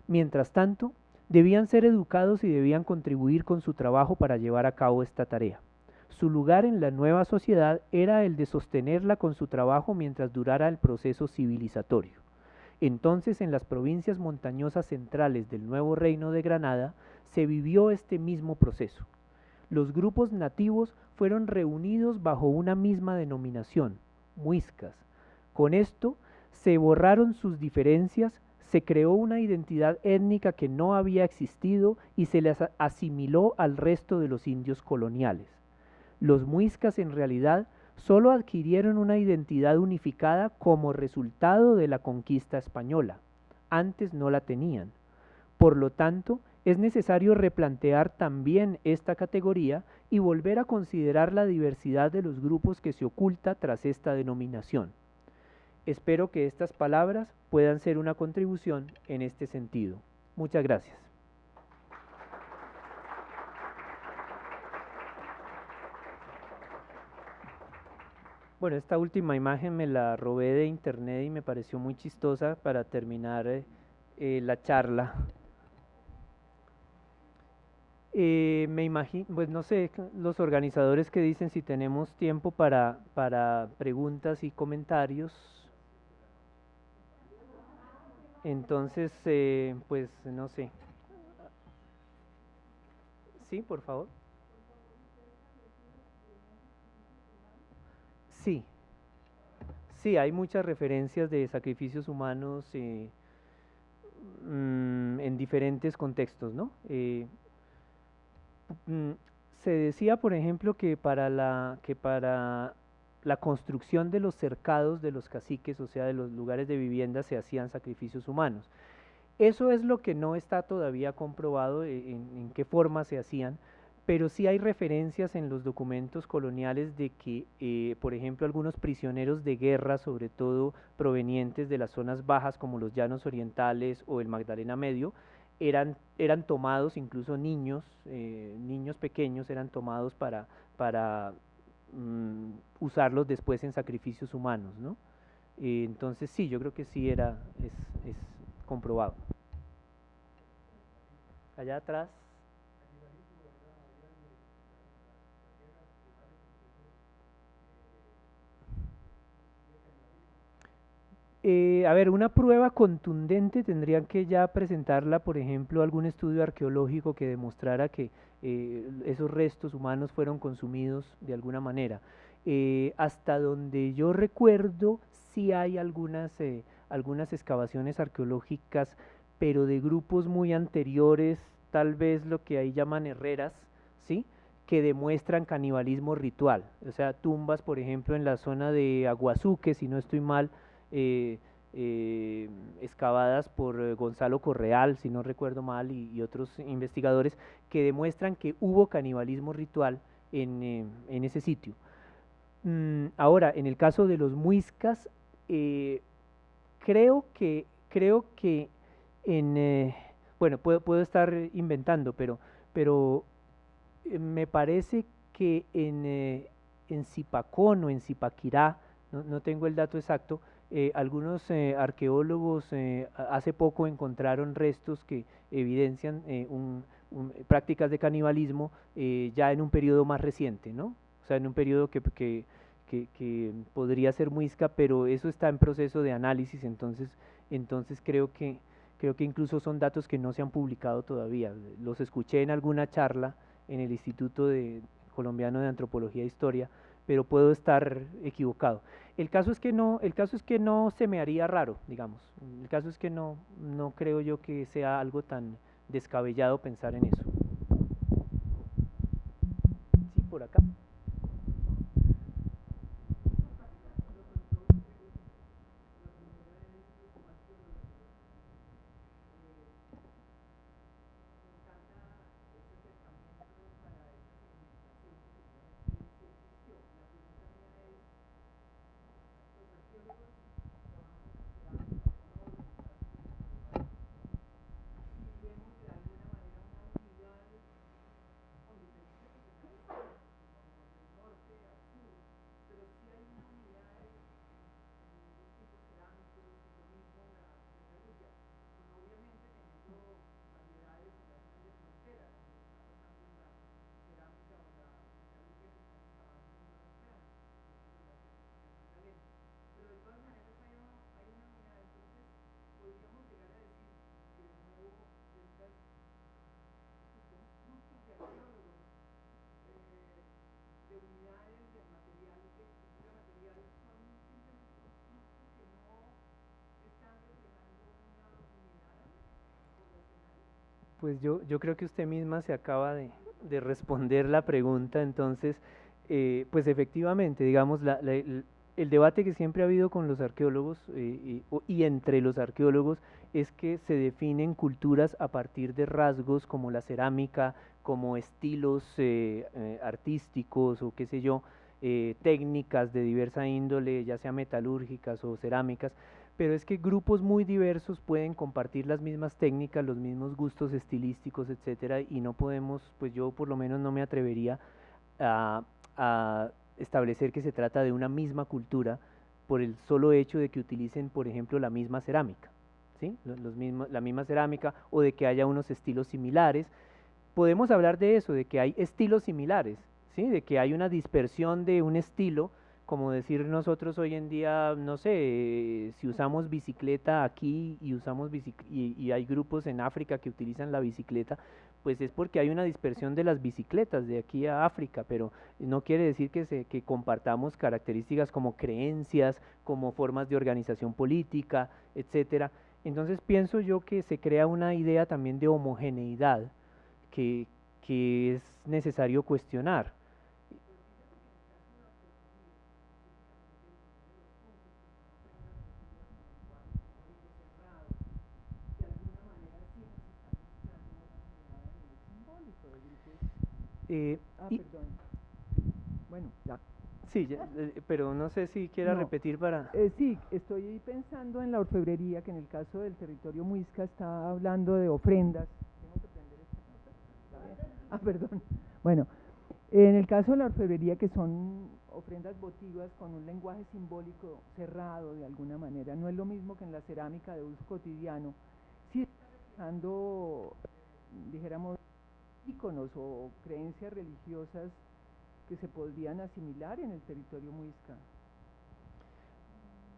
Mientras tanto, debían ser educados y debían contribuir con su trabajo para llevar a cabo esta tarea. Su lugar en la nueva sociedad era el de sostenerla con su trabajo mientras durara el proceso civilizatorio. Entonces, en las provincias montañosas centrales del nuevo reino de Granada, se vivió este mismo proceso. Los grupos nativos fueron reunidos bajo una misma denominación, muiscas. Con esto, se borraron sus diferencias, se creó una identidad étnica que no había existido y se les asimiló al resto de los indios coloniales. Los muiscas en realidad solo adquirieron una identidad unificada como resultado de la conquista española. Antes no la tenían. Por lo tanto, es necesario replantear también esta categoría y volver a considerar la diversidad de los grupos que se oculta tras esta denominación. Espero que estas palabras puedan ser una contribución en este sentido. Muchas gracias. Bueno, esta última imagen me la robé de internet y me pareció muy chistosa para terminar la charla. Me imagino, pues no sé, los organizadores que dicen si tenemos tiempo para preguntas y comentarios. Entonces, pues no sé. Sí, por favor. Sí, sí, hay muchas referencias de sacrificios humanos en diferentes contextos, ¿no? Mm, Se decía, por ejemplo, que para la construcción de los cercados de los caciques, o sea, de los lugares de vivienda, se hacían sacrificios humanos. Eso es lo que no está todavía comprobado en qué forma se hacían, pero sí hay referencias en los documentos coloniales de que, por ejemplo, algunos prisioneros de guerra, sobre todo provenientes de las zonas bajas como los Llanos Orientales o el Magdalena Medio, eran tomados, incluso niños, niños pequeños eran tomados para usarlos después en sacrificios humanos, ¿no? Entonces sí, yo creo que sí es comprobado. Allá atrás. A ver, una prueba contundente tendrían que ya presentarla, por ejemplo, algún estudio arqueológico que demostrara que esos restos humanos fueron consumidos de alguna manera. Hasta donde yo recuerdo, sí hay algunas excavaciones arqueológicas, pero de grupos muy anteriores, tal vez lo que ahí llaman herreras, ¿sí? Que demuestran canibalismo ritual. O sea, tumbas, por ejemplo, en la zona de Aguazuque, si no estoy mal, eh, excavadas por Gonzalo Correal, si no recuerdo mal, y otros investigadores, que demuestran que hubo canibalismo ritual en ese sitio. Ahora, en el caso de los muiscas, eh, creo que en, bueno, puedo estar inventando, pero me parece que en Zipacón o en Zipaquirá, no tengo el dato exacto, algunos arqueólogos hace poco encontraron restos que evidencian prácticas de canibalismo ya en un periodo más reciente, ¿no? O sea, en un periodo que podría ser muisca, pero eso está en proceso de análisis, entonces creo que incluso son datos que no se han publicado todavía. Los escuché en alguna charla en el Instituto Colombiano de Antropología e Historia, pero puedo estar equivocado. El caso es que no se me haría raro, digamos. El caso es que no creo yo que sea algo tan descabellado pensar en eso. Sí, por acá. Pues yo creo que usted misma se acaba de responder la pregunta, entonces, pues efectivamente, digamos, el debate que siempre ha habido con los arqueólogos y entre los arqueólogos es que se definen culturas a partir de rasgos como la cerámica, como estilos artísticos o qué sé yo, técnicas de diversa índole, ya sea metalúrgicas o cerámicas, pero es que grupos muy diversos pueden compartir las mismas técnicas, los mismos gustos estilísticos, etcétera, y no podemos, pues yo por lo menos no me atrevería a, a establecer que se trata de una misma cultura por el solo hecho de que utilicen, por ejemplo, la misma cerámica, ¿sí? La misma cerámica o de que haya unos estilos similares. Podemos hablar de eso, de que hay estilos similares, ¿sí? De que hay una dispersión de un estilo como decir nosotros hoy en día, no sé, si usamos bicicleta aquí y y hay grupos en África que utilizan la bicicleta, pues es porque hay una dispersión de las bicicletas de aquí a África, pero no quiere decir que compartamos características como creencias, como formas de organización política, etcétera. Entonces pienso yo que se crea una idea también de homogeneidad que, que es necesario cuestionar. Y, Perdón. Bueno, ya. sí, pero no sé si quiera No, repetir para... sí, estoy pensando en la orfebrería, que en el caso del territorio muisca está hablando de ofrendas. ¿Tengo que prender esta cosa? ¿Está bien? Perdón. Bueno, en el caso de la orfebrería, que son ofrendas votivas con un lenguaje simbólico cerrado de alguna manera, no es lo mismo que en la cerámica de uso cotidiano. Sí está reflejando, dijéramos, íconos o creencias religiosas que se podrían asimilar en el territorio muisca.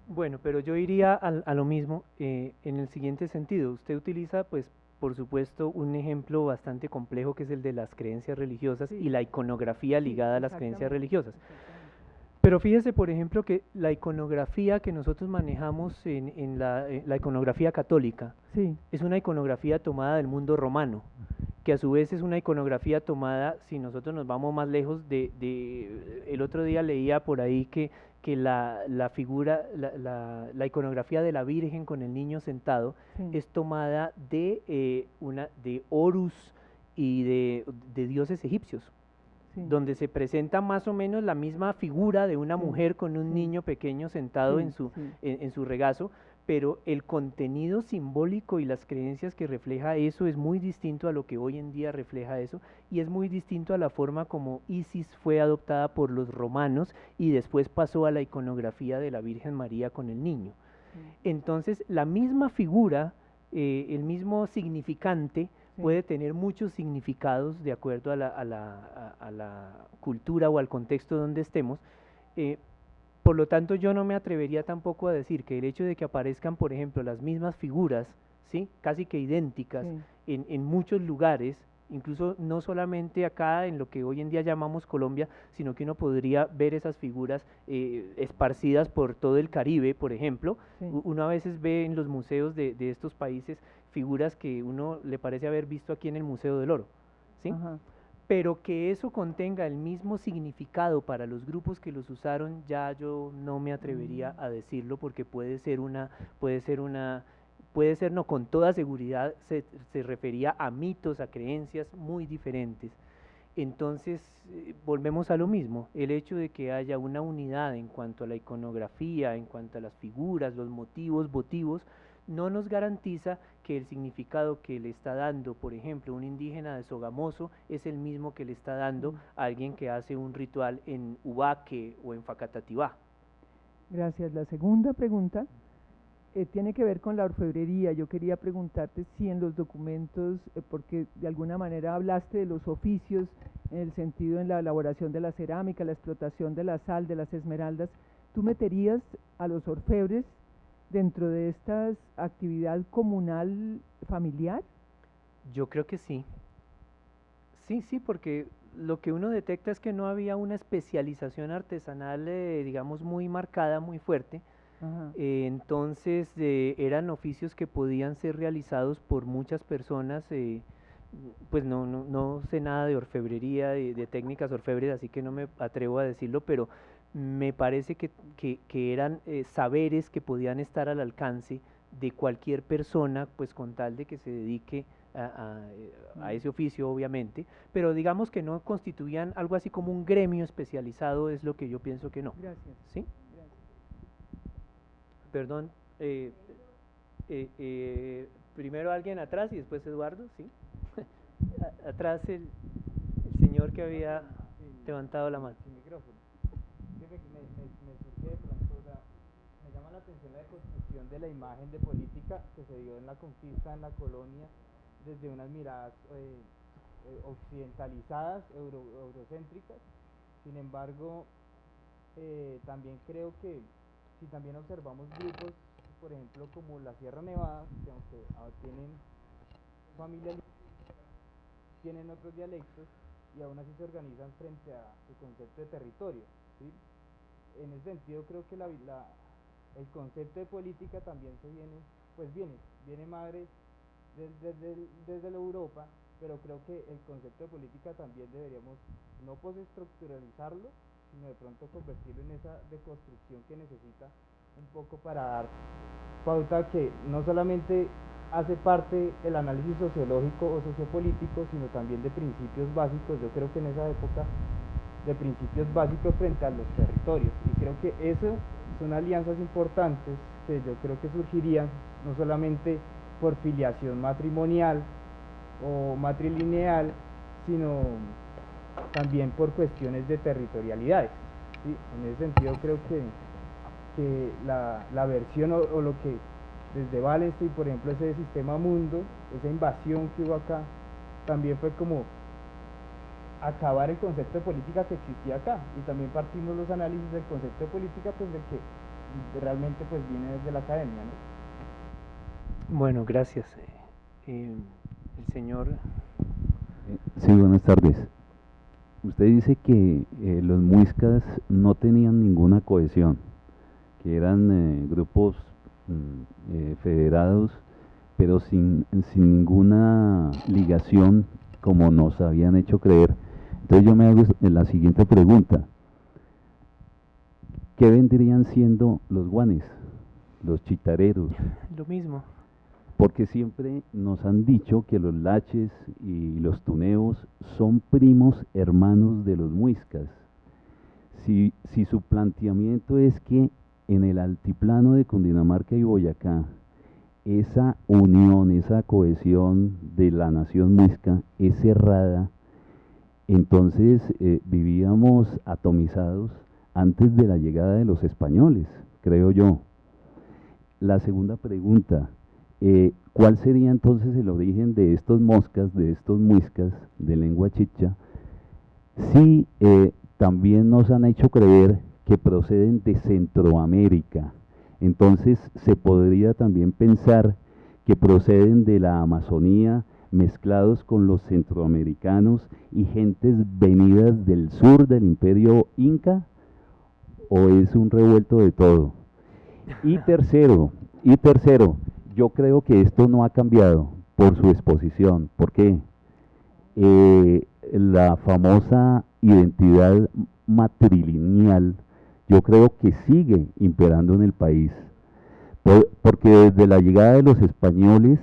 Bueno, pero yo iría a lo mismo en el siguiente sentido. Usted utiliza, pues, por supuesto, un ejemplo bastante complejo que es el de las creencias religiosas y Sí, la iconografía sí, ligada a las creencias exactamente, religiosas. exactamente. Pero fíjese, por ejemplo, que la iconografía que nosotros manejamos en la iconografía católica Sí, es una iconografía tomada del mundo romano, que a su vez es una iconografía tomada, si nosotros nos vamos más lejos, el otro día leía por ahí que la figura, la iconografía de la Virgen con el niño sentado sí, es tomada de Horus y de dioses egipcios, sí, donde se presenta más o menos la misma figura de una sí, mujer con un sí, niño pequeño sentado sí, sí, en su regazo, pero el contenido simbólico y las creencias que refleja eso es muy distinto a lo que hoy en día refleja eso, y es muy distinto a la forma como Isis fue adoptada por los romanos y después pasó a la iconografía de la Virgen María con el niño. sí, Entonces, la misma figura, el mismo significante, sí. puede tener muchos significados de acuerdo a la cultura o al contexto donde estemos. eh, por lo tanto, yo no me atrevería tampoco a decir que el hecho de que aparezcan, por ejemplo, las mismas figuras, ¿sí? Casi que idénticas, Sí, en muchos lugares, incluso no solamente acá en lo que hoy en día llamamos Colombia, sino que uno podría ver esas figuras esparcidas por todo el Caribe, por ejemplo. sí, Uno a veces ve en los museos de estos países figuras que uno le parece haber visto aquí en el Museo del Oro, ¿sí? ajá. Pero que eso contenga el mismo significado para los grupos que los usaron, ya yo no me atrevería Mm, a decirlo porque puede ser una, puede ser no, con toda seguridad se refería a mitos, a creencias muy diferentes. Entonces, volvemos a lo mismo, el hecho de que haya una unidad en cuanto a la iconografía, en cuanto a las figuras, los motivos, votivos, no nos garantiza que el significado que le está dando, por ejemplo, un indígena de Sogamoso es el mismo que le está dando sí. a alguien que hace un ritual en Ubaque o en Facatativá. Gracias. La segunda pregunta tiene que ver con la orfebrería. Yo quería preguntarte si en los documentos, porque de alguna manera hablaste de los oficios en el sentido en la elaboración de la cerámica, la explotación de la sal, de las esmeraldas, ¿tú meterías a los orfebres dentro de esta actividad comunal familiar? Yo creo que sí. Sí, sí, porque lo que uno detecta es que no había una especialización artesanal, digamos, muy marcada, muy fuerte. Ajá, Entonces eran oficios que podían ser realizados por muchas personas. Pues no sé nada de orfebrería, de técnicas orfebres, así que no me atrevo a decirlo, pero me parece que eran saberes que podían estar al alcance de cualquier persona, pues con tal de que se dedique a mm, ese oficio, obviamente, pero digamos que no constituían algo así como un gremio especializado, es lo que yo pienso que no. gracias, ¿Sí? gracias. Perdón, primero alguien atrás y después Eduardo, ¿sí? Atrás el señor que había levantado la mano. Sin micrófono. Que me surge de pronto, o sea, me llama la atención la construcción de la imagen de política que se dio en la conquista, en la colonia, desde unas miradas occidentalizadas, eurocéntricas. Sin embargo, también creo que si también observamos grupos, por ejemplo, como la Sierra Nevada, que aunque tienen familia, tienen otros dialectos y aún así se organizan frente a su concepto de territorio, ¿sí? En ese sentido creo que el concepto de política también viene madre desde la Europa, pero creo que el concepto de política también deberíamos no postestructuralizarlo, sino de pronto convertirlo en esa deconstrucción que necesita un poco para dar pauta que no solamente hace parte el análisis sociológico o sociopolítico, sino también de principios básicos, yo creo que en esa época, de principios básicos frente a los territorios, y creo que eso son alianzas importantes que yo creo que surgirían no solamente por filiación matrimonial o matrilineal, sino también por cuestiones de territorialidades, ¿sí? En ese sentido creo que la versión o lo que desde Wallenstein, por ejemplo, ese sistema mundo, esa invasión que hubo acá, también fue como acabar el concepto de política que existía acá, y también partimos los análisis del concepto de política pues del que realmente pues viene desde la academia, ¿no? Bueno, gracias. El señor... Sí, buenas tardes. Usted dice que los muiscas no tenían ninguna cohesión, que eran grupos federados, pero sin ninguna ligación como nos habían hecho creer. Entonces yo me hago la siguiente pregunta. ¿Qué vendrían siendo los guanes, los chitareros? Lo mismo. Porque siempre nos han dicho que los laches y los tuneos son primos hermanos de los muiscas. Si su planteamiento es que en el altiplano de Cundinamarca y Boyacá, esa unión, esa cohesión de la nación muisca es cerrada, entonces vivíamos atomizados antes de la llegada de los españoles, creo yo. La segunda pregunta, ¿cuál sería entonces el origen de estos moscas, de estos muiscas de lengua chicha, si también nos han hecho creer que proceden de Centroamérica? Entonces se podría también pensar que proceden de la Amazonía mezclados con los centroamericanos y gentes venidas del sur del imperio inca, ¿o es un revuelto de todo? Y tercero, yo creo que esto no ha cambiado por su exposición. ¿Por qué? La famosa identidad matrilineal, yo creo que sigue imperando en el país, porque desde la llegada de los españoles,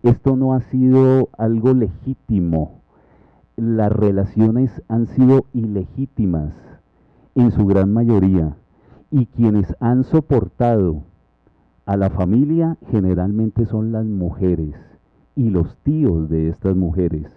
esto no ha sido algo legítimo. Las relaciones han sido ilegítimas en su gran mayoría, y quienes han soportado a la familia generalmente son las mujeres y los tíos de estas mujeres.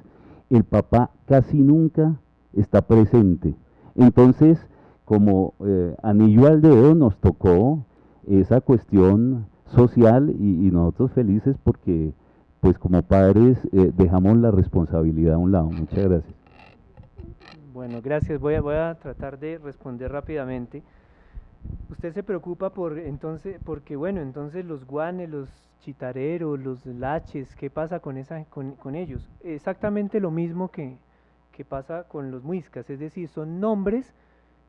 El papá casi nunca está presente. Entonces, como anillo al dedo nos tocó esa cuestión social, y nosotros felices porque pues como padres dejamos la responsabilidad a un lado. Muchas gracias. Bueno, gracias. Voy a tratar de responder rápidamente. Usted se preocupa porque bueno, entonces los guanes, los chitareros, los laches, ¿qué pasa con ellos? Exactamente lo mismo que pasa con los muiscas, es decir, son nombres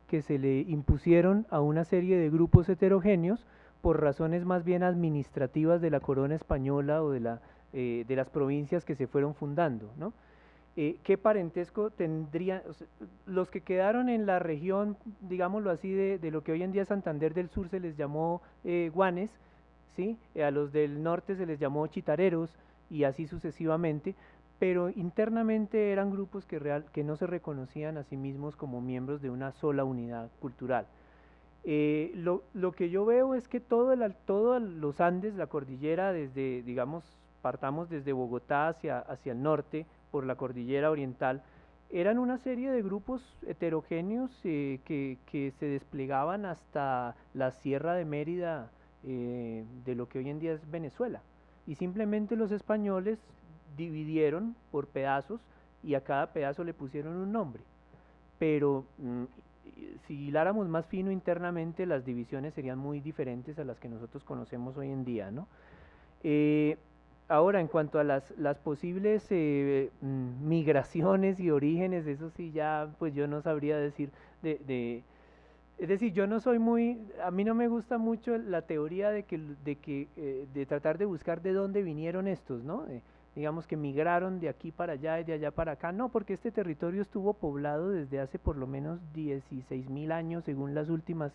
que se le impusieron a una serie de grupos heterogéneos por razones más bien administrativas de la corona española o de las provincias que se fueron fundando, ¿no? ¿Qué parentesco tendrían los que quedaron en la región, digámoslo así, de lo que hoy en día es Santander del Sur se les llamó guanes, ¿sí? A los del norte se les llamó chitareros y así sucesivamente, pero internamente eran grupos que no se reconocían a sí mismos como miembros de una sola unidad cultural. Lo que yo veo es que todos los Andes, la cordillera, digamos, partamos desde Bogotá hacia el norte, por la cordillera oriental, eran una serie de grupos heterogéneos que se desplegaban hasta la Sierra de Mérida, de lo que hoy en día es Venezuela. Y simplemente los españoles dividieron por pedazos y a cada pedazo le pusieron un nombre. Pero si hiláramos más fino internamente, las divisiones serían muy diferentes a las que nosotros conocemos hoy en día, ¿no? Ahora, en cuanto a las posibles migraciones y orígenes, eso sí ya, pues yo no sabría decir es decir, yo no soy muy, a mí no me gusta mucho la teoría de tratar de buscar de dónde vinieron estos, ¿no? Digamos que migraron de aquí para allá y de allá para acá, no, porque este territorio estuvo poblado desde hace por lo menos 16.000 años, según las últimas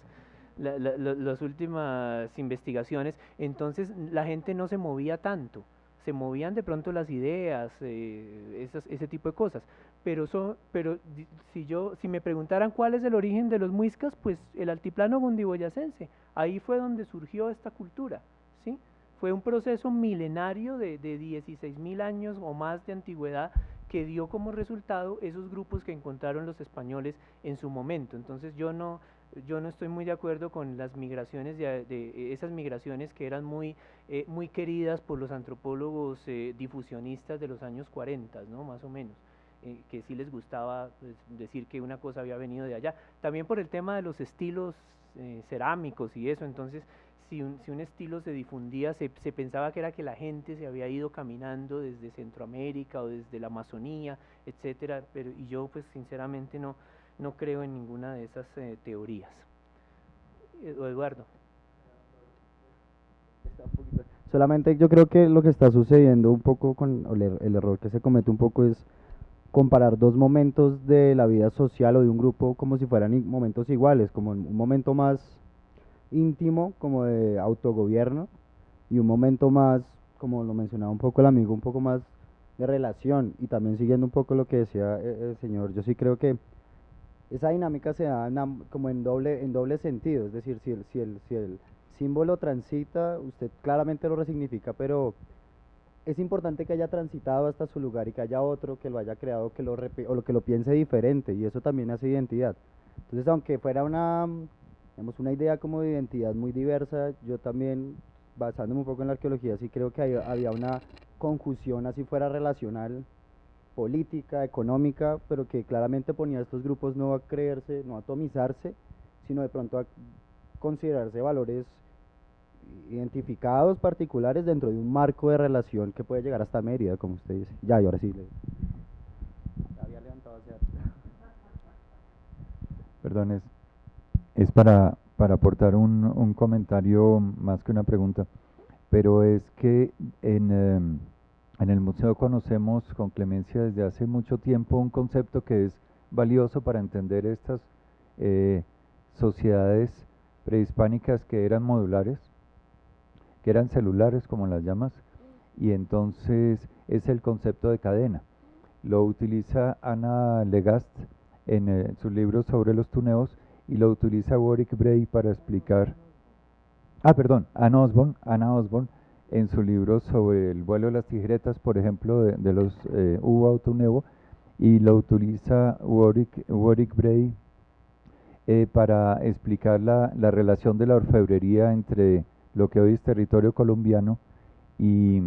las últimas investigaciones. Entonces la gente no se movía tanto, se movían de pronto las ideas, ese tipo de cosas, si me preguntaran cuál es el origen de los muiscas, pues el altiplano cundiboyacense, ahí fue donde surgió esta cultura, ¿sí? Fue un proceso milenario de 16.000 años o más de antigüedad que dio como resultado esos grupos que encontraron los españoles en su momento. Entonces yo no estoy muy de acuerdo con las migraciones de esas migraciones que eran muy queridas por los antropólogos difusionistas de los años 40, ¿no? Más o menos, que sí les gustaba, pues, decir que una cosa había venido de allá. También por el tema de los estilos cerámicos y eso. Entonces si un estilo se difundía, se pensaba que era que la gente se había ido caminando desde Centroamérica o desde la Amazonía, etcétera, y yo pues sinceramente no creo en ninguna de esas teorías. Eduardo. Solamente yo creo que lo que está sucediendo un poco con el error que se comete un poco es comparar dos momentos de la vida social o de un grupo como si fueran momentos iguales, como un momento más íntimo, como de autogobierno, y un momento más, como lo mencionaba un poco el amigo, un poco más de relación. Y también siguiendo un poco lo que decía el señor, yo sí creo que esa dinámica se da como en doble sentido, es decir, si el símbolo transita, usted claramente lo resignifica, pero es importante que haya transitado hasta su lugar y que haya otro que lo haya creado, o lo que lo piense diferente, y eso también hace identidad. Entonces, aunque fuera una idea como de identidad muy diversa, yo también, basándome un poco en la arqueología, sí creo que había una conjunción, así fuera relacional, política, económica, pero que claramente ponía a estos grupos no a creerse, no a atomizarse, sino de pronto a considerarse valores identificados, particulares, dentro de un marco de relación que puede llegar hasta Mérida, como usted dice. Ya, y ahora sí. Había levantado hacia... Perdón, es para aportar un comentario más que una pregunta, pero es que en el museo conocemos con Clemencia desde hace mucho tiempo un concepto que es valioso para entender estas sociedades prehispánicas que eran modulares, que eran celulares, como las llamas, y entonces es el concepto de cadena. Lo utiliza Ana Legast en su libro sobre los tuneos, y lo utiliza Warwick Bray para explicar, Anna Osborne, en su libro sobre el vuelo de las tijeretas, por ejemplo, de los U-Boat tuneo, y lo utiliza Warwick Bray para explicar la relación de la orfebrería entre lo que hoy es territorio colombiano y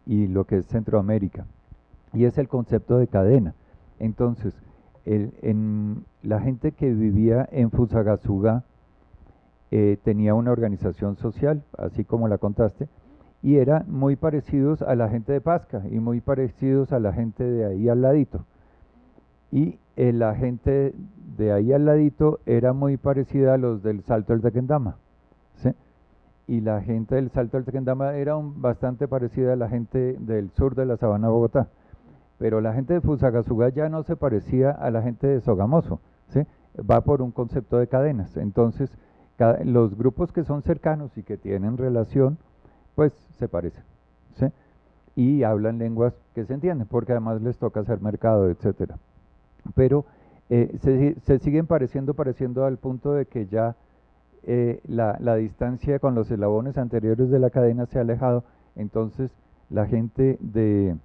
lo que es Centroamérica, y es el concepto de cadena. Entonces, la gente que vivía en Fusagasugá tenía una organización social, así como la contaste, y eran muy parecidos a la gente de Pasca y muy parecidos a la gente de ahí al ladito. Y la gente de ahí al ladito era muy parecida a los del Salto del Tequendama, ¿sí? Y la gente del Salto del Tequendama era bastante parecida a la gente del sur de la Sabana de Bogotá. Pero la gente de Fusagasugá ya no se parecía a la gente de Sogamoso, ¿sí? Va por un concepto de cadenas. Entonces, los grupos que son cercanos y que tienen relación, pues se parecen, ¿sí? Y hablan lenguas que se entienden, porque además les toca hacer mercado, etcétera. Pero se siguen pareciendo al punto de que ya la distancia con los eslabones anteriores de la cadena se ha alejado. Entonces, la gente de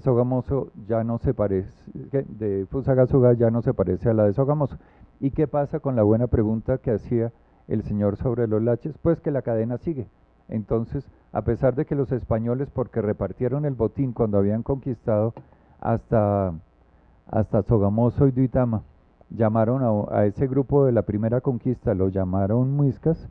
Sogamoso ya no se parece, de Fusagasugá ya no se parece a la de Sogamoso. ¿Y qué pasa con la buena pregunta que hacía el señor sobre los laches? Pues que la cadena sigue. Entonces, a pesar de que los españoles, porque repartieron el botín cuando habían conquistado hasta Sogamoso y Duitama, llamaron a ese grupo de la primera conquista, lo llamaron muiscas,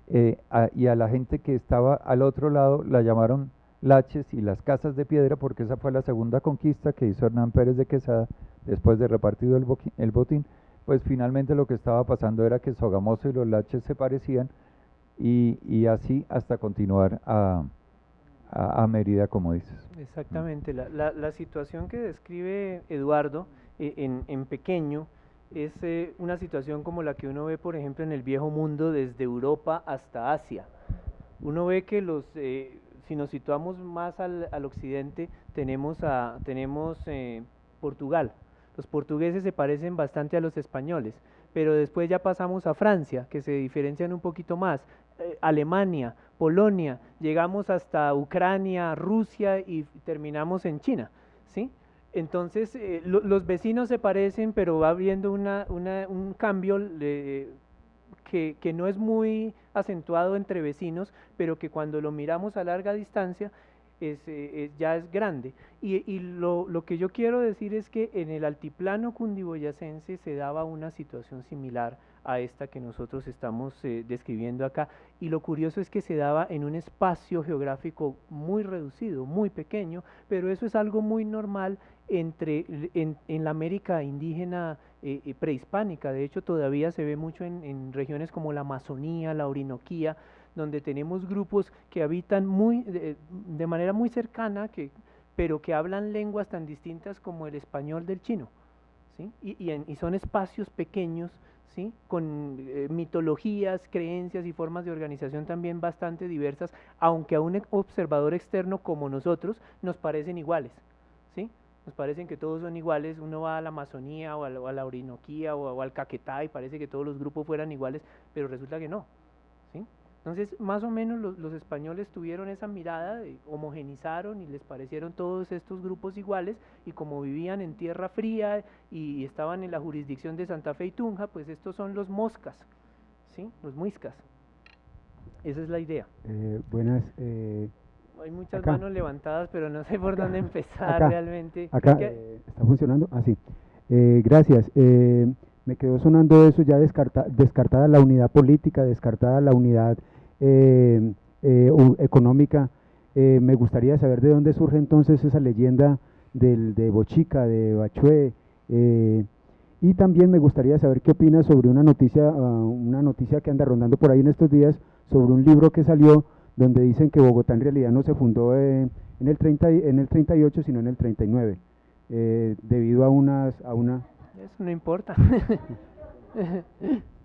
y a la gente que estaba al otro lado la llamaron laches y las casas de piedra, porque esa fue la segunda conquista que hizo Hernán Pérez de Quesada después de repartido el botín. Pues finalmente lo que estaba pasando era que Sogamoso y los laches se parecían, y así hasta continuar a Mérida, como dices. Exactamente, la situación que describe Eduardo en pequeño es una situación como la que uno ve, por ejemplo, en el Viejo Mundo desde Europa hasta Asia. Uno ve que si nos situamos más al occidente, tenemos Portugal. Los portugueses se parecen bastante a los españoles, pero después ya pasamos a Francia, que se diferencian un poquito más, Alemania, Polonia, llegamos hasta Ucrania, Rusia y terminamos en China, ¿sí? Entonces, los vecinos se parecen, pero va habiendo un cambio que no es muy acentuado entre vecinos, pero que cuando lo miramos a larga distancia ya es grande. Y lo que yo quiero decir es que en el altiplano cundiboyacense se daba una situación similar a esta que nosotros estamos describiendo acá, y lo curioso es que se daba en un espacio geográfico muy reducido, muy pequeño, pero eso es algo muy normal en la América indígena prehispánica. De hecho, todavía se ve mucho en regiones como la Amazonía, la Orinoquía, donde tenemos grupos que habitan de manera muy cercana, pero que hablan lenguas tan distintas como el español del chino, ¿sí? Y son espacios pequeños, ¿sí? Con mitologías, creencias y formas de organización también bastante diversas, aunque a un observador externo como nosotros nos parecen iguales, ¿sí? Nos parecen que todos son iguales. Uno va a la Amazonía o a la Orinoquía o al Caquetá y parece que todos los grupos fueran iguales, pero resulta que no, ¿sí? Entonces, más o menos los españoles tuvieron esa mirada, homogenizaron y les parecieron todos estos grupos iguales, y como vivían en tierra fría y estaban en la jurisdicción de Santa Fe y Tunja, pues estos son los moscas, ¿sí? Los muiscas. Esa es la idea. Buenas. Hay muchas Acá. manos levantadas, pero no sé por dónde empezar Acá. realmente. Acá. ¿Está funcionando? Ah, sí. Gracias. Me quedó sonando eso, ya descartada la unidad política, descartada la unidad económica. Me gustaría saber de dónde surge entonces esa leyenda de Bochica, de Bachué, y también me gustaría saber qué opinas sobre una noticia que anda rondando por ahí en estos días, sobre un libro que salió donde dicen que Bogotá en realidad no se fundó en el 38, sino en el 39, debido a una... Eso no importa.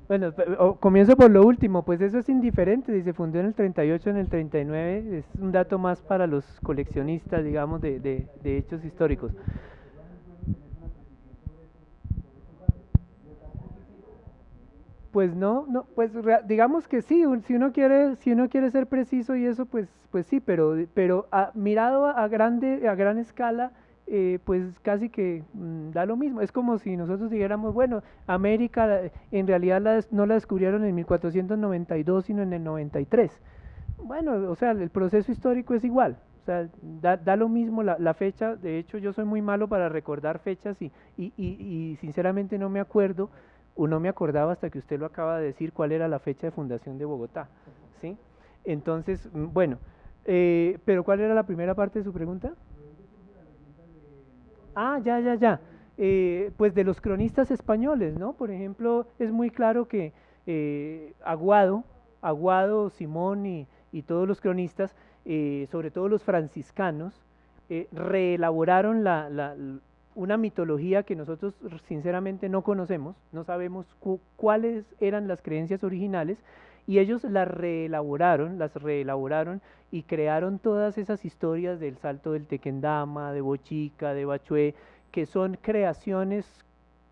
Bueno, comienzo por lo último, pues eso es indiferente, si se fundó en el 38 o en el 39, es un dato más para los coleccionistas, digamos, de hechos históricos. Pues no, pues digamos que sí, si uno quiere ser preciso y eso, pues sí, pero mirado a gran escala, pues casi que da lo mismo. Es como si nosotros dijéramos, bueno, América en realidad no la descubrieron en 1492, sino en el 93. Bueno, o sea, el proceso histórico es igual, o sea, da lo mismo la fecha. De hecho, yo soy muy malo para recordar fechas y sinceramente no me acuerdo, o no me acordaba hasta que usted lo acaba de decir, cuál era la fecha de fundación de Bogotá, ¿sí? Entonces, bueno, pero ¿cuál era la primera parte de su pregunta? Ah, ya. Pues de los cronistas españoles, ¿no? Por ejemplo, es muy claro que Aguado, Simón y todos los cronistas, sobre todo los franciscanos, reelaboraron una mitología que nosotros sinceramente no conocemos, no sabemos cuáles eran las creencias originales, y ellos las reelaboraron y crearon todas esas historias del Salto del Tequendama, de Bochica, de Bachué, que son creaciones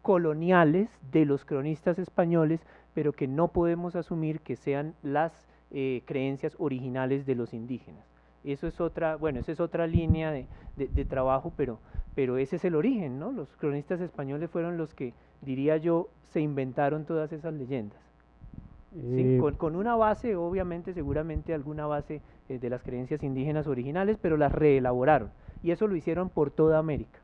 coloniales de los cronistas españoles, pero que no podemos asumir que sean las creencias originales de los indígenas. Eso es esa es otra línea de trabajo, pero ese es el origen, ¿no? Los cronistas españoles fueron los que, diría yo, se inventaron todas esas leyendas. Sí, con una base, obviamente, seguramente alguna base de las creencias indígenas originales, pero las reelaboraron, y eso lo hicieron por toda América.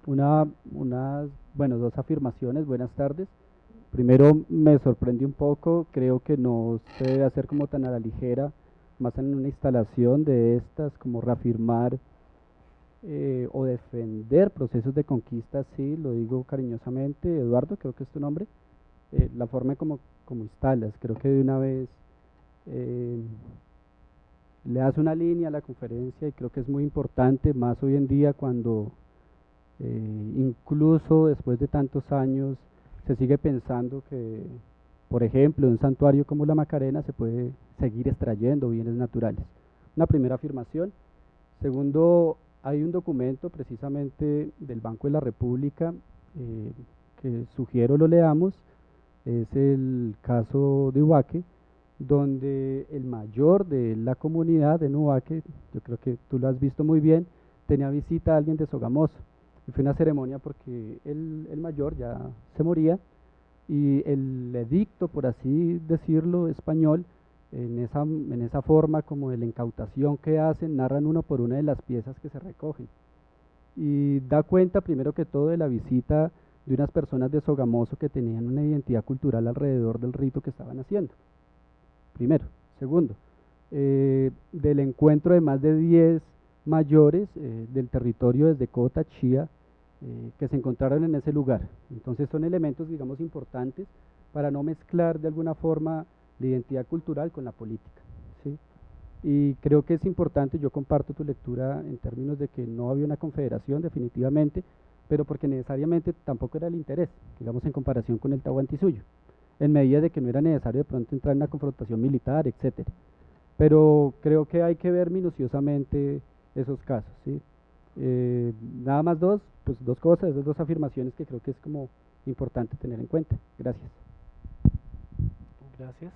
Unas Bueno, dos afirmaciones, buenas tardes. Primero, me sorprende un poco, creo que no se debe hacer como tan a la ligera, más en una instalación de estas, como reafirmar o defender procesos de conquista, sí, lo digo cariñosamente, Eduardo, creo que es tu nombre, la forma como instalas, creo que de una vez eh, le das una línea a la conferencia y creo que es muy importante, más hoy en día cuando incluso después de tantos años se sigue pensando que, por ejemplo, en un santuario como la Macarena se puede seguir extrayendo bienes naturales. Una primera afirmación. Segundo, hay un documento precisamente del Banco de la República que sugiero lo leamos, es el caso de Ubaque, donde el mayor de la comunidad de Ubaque, yo creo que tú lo has visto muy bien, tenía visita a alguien de Sogamoso. Y fue una ceremonia porque el mayor ya se moría y el edicto, por así decirlo, español, en esa forma como de la incautación que hacen, narran uno por una de las piezas que se recogen. Y da cuenta, primero que todo, de la visita de unas personas de Sogamoso que tenían una identidad cultural alrededor del rito que estaban haciendo. Primero. Segundo, del encuentro de más de 10 mayores del territorio desde Cota, Chía, que se encontraron en ese lugar. Entonces son elementos, digamos, importantes para no mezclar de alguna forma la identidad cultural con la política, ¿sí? Y creo que es importante, yo comparto tu lectura en términos de que no había una confederación definitivamente, pero porque necesariamente tampoco era el interés, digamos, en comparación con el Tahuantinsuyo, en medida de que no era necesario de pronto entrar en una confrontación militar, etcétera. Pero creo que hay que ver minuciosamente esos casos, ¿sí? Nada más dos cosas, esas dos afirmaciones que creo que es como importante tener en cuenta. Gracias. Gracias.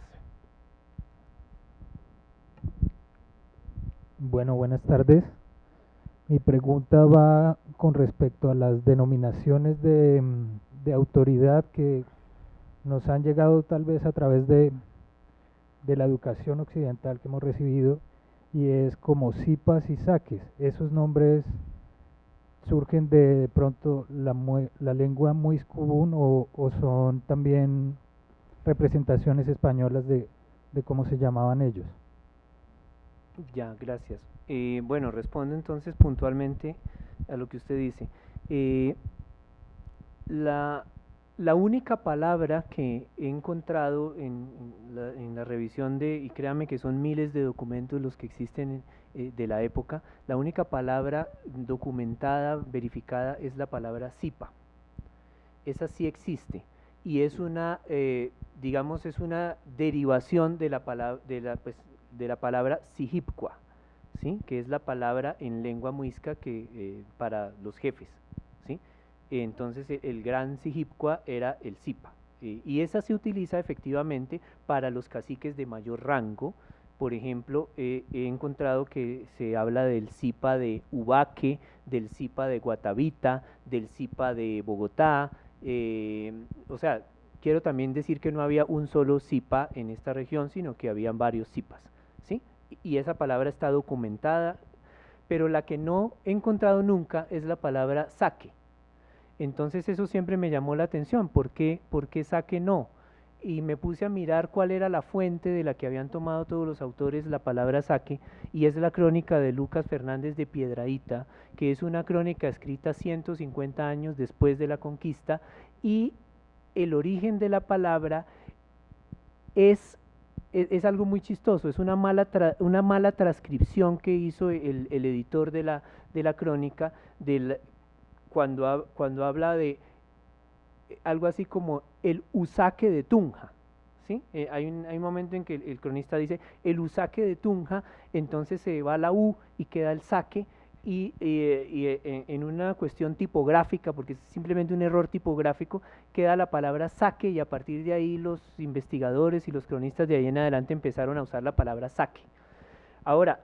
Bueno, buenas tardes. Mi pregunta va con respecto a las denominaciones de autoridad que nos han llegado tal vez a través de la educación occidental que hemos recibido, y es como sipas y saques. Esos nombres surgen de pronto la lengua muiscubún o son también representaciones españolas de cómo se llamaban ellos. Ya, gracias. Bueno, respondo entonces puntualmente a lo que usted dice. La única palabra que he encontrado en la revisión y créame que son miles de documentos los que existen de la época, la única palabra documentada, verificada, es la palabra sipa. Esa sí existe y es una, digamos, es una derivación de la palabra sijipcua, ¿sí? Que es la palabra en lengua muisca para los jefes, ¿sí? Entonces el gran sijipcua era el sipa, y esa se utiliza efectivamente para los caciques de mayor rango. Por ejemplo, he encontrado que se habla del sipa de Ubaque, del sipa de Guatavita, del sipa de Bogotá. O sea, quiero también decir que no había un solo sipa en esta región, sino que habían varios sipas, ¿sí? Y esa palabra está documentada, pero la que no he encontrado nunca es la palabra saque. Entonces eso siempre me llamó la atención. ¿Por qué saque no? Y me puse a mirar cuál era la fuente de la que habían tomado todos los autores la palabra saque, y es la crónica de Lucas Fernández de Piedrahíta, que es una crónica escrita 150 años después de la conquista, y el origen de la palabra es algo muy chistoso, es una mala transcripción que hizo el editor de la crónica cuando habla de algo así como el usaque de Tunja, ¿sí? Hay un momento en que el cronista dice el usaque de Tunja, entonces se va la U y queda el saque, y en una cuestión tipográfica, porque es simplemente un error tipográfico, queda la palabra saque, y a partir de ahí los investigadores y los cronistas de ahí en adelante empezaron a usar la palabra saque. Ahora,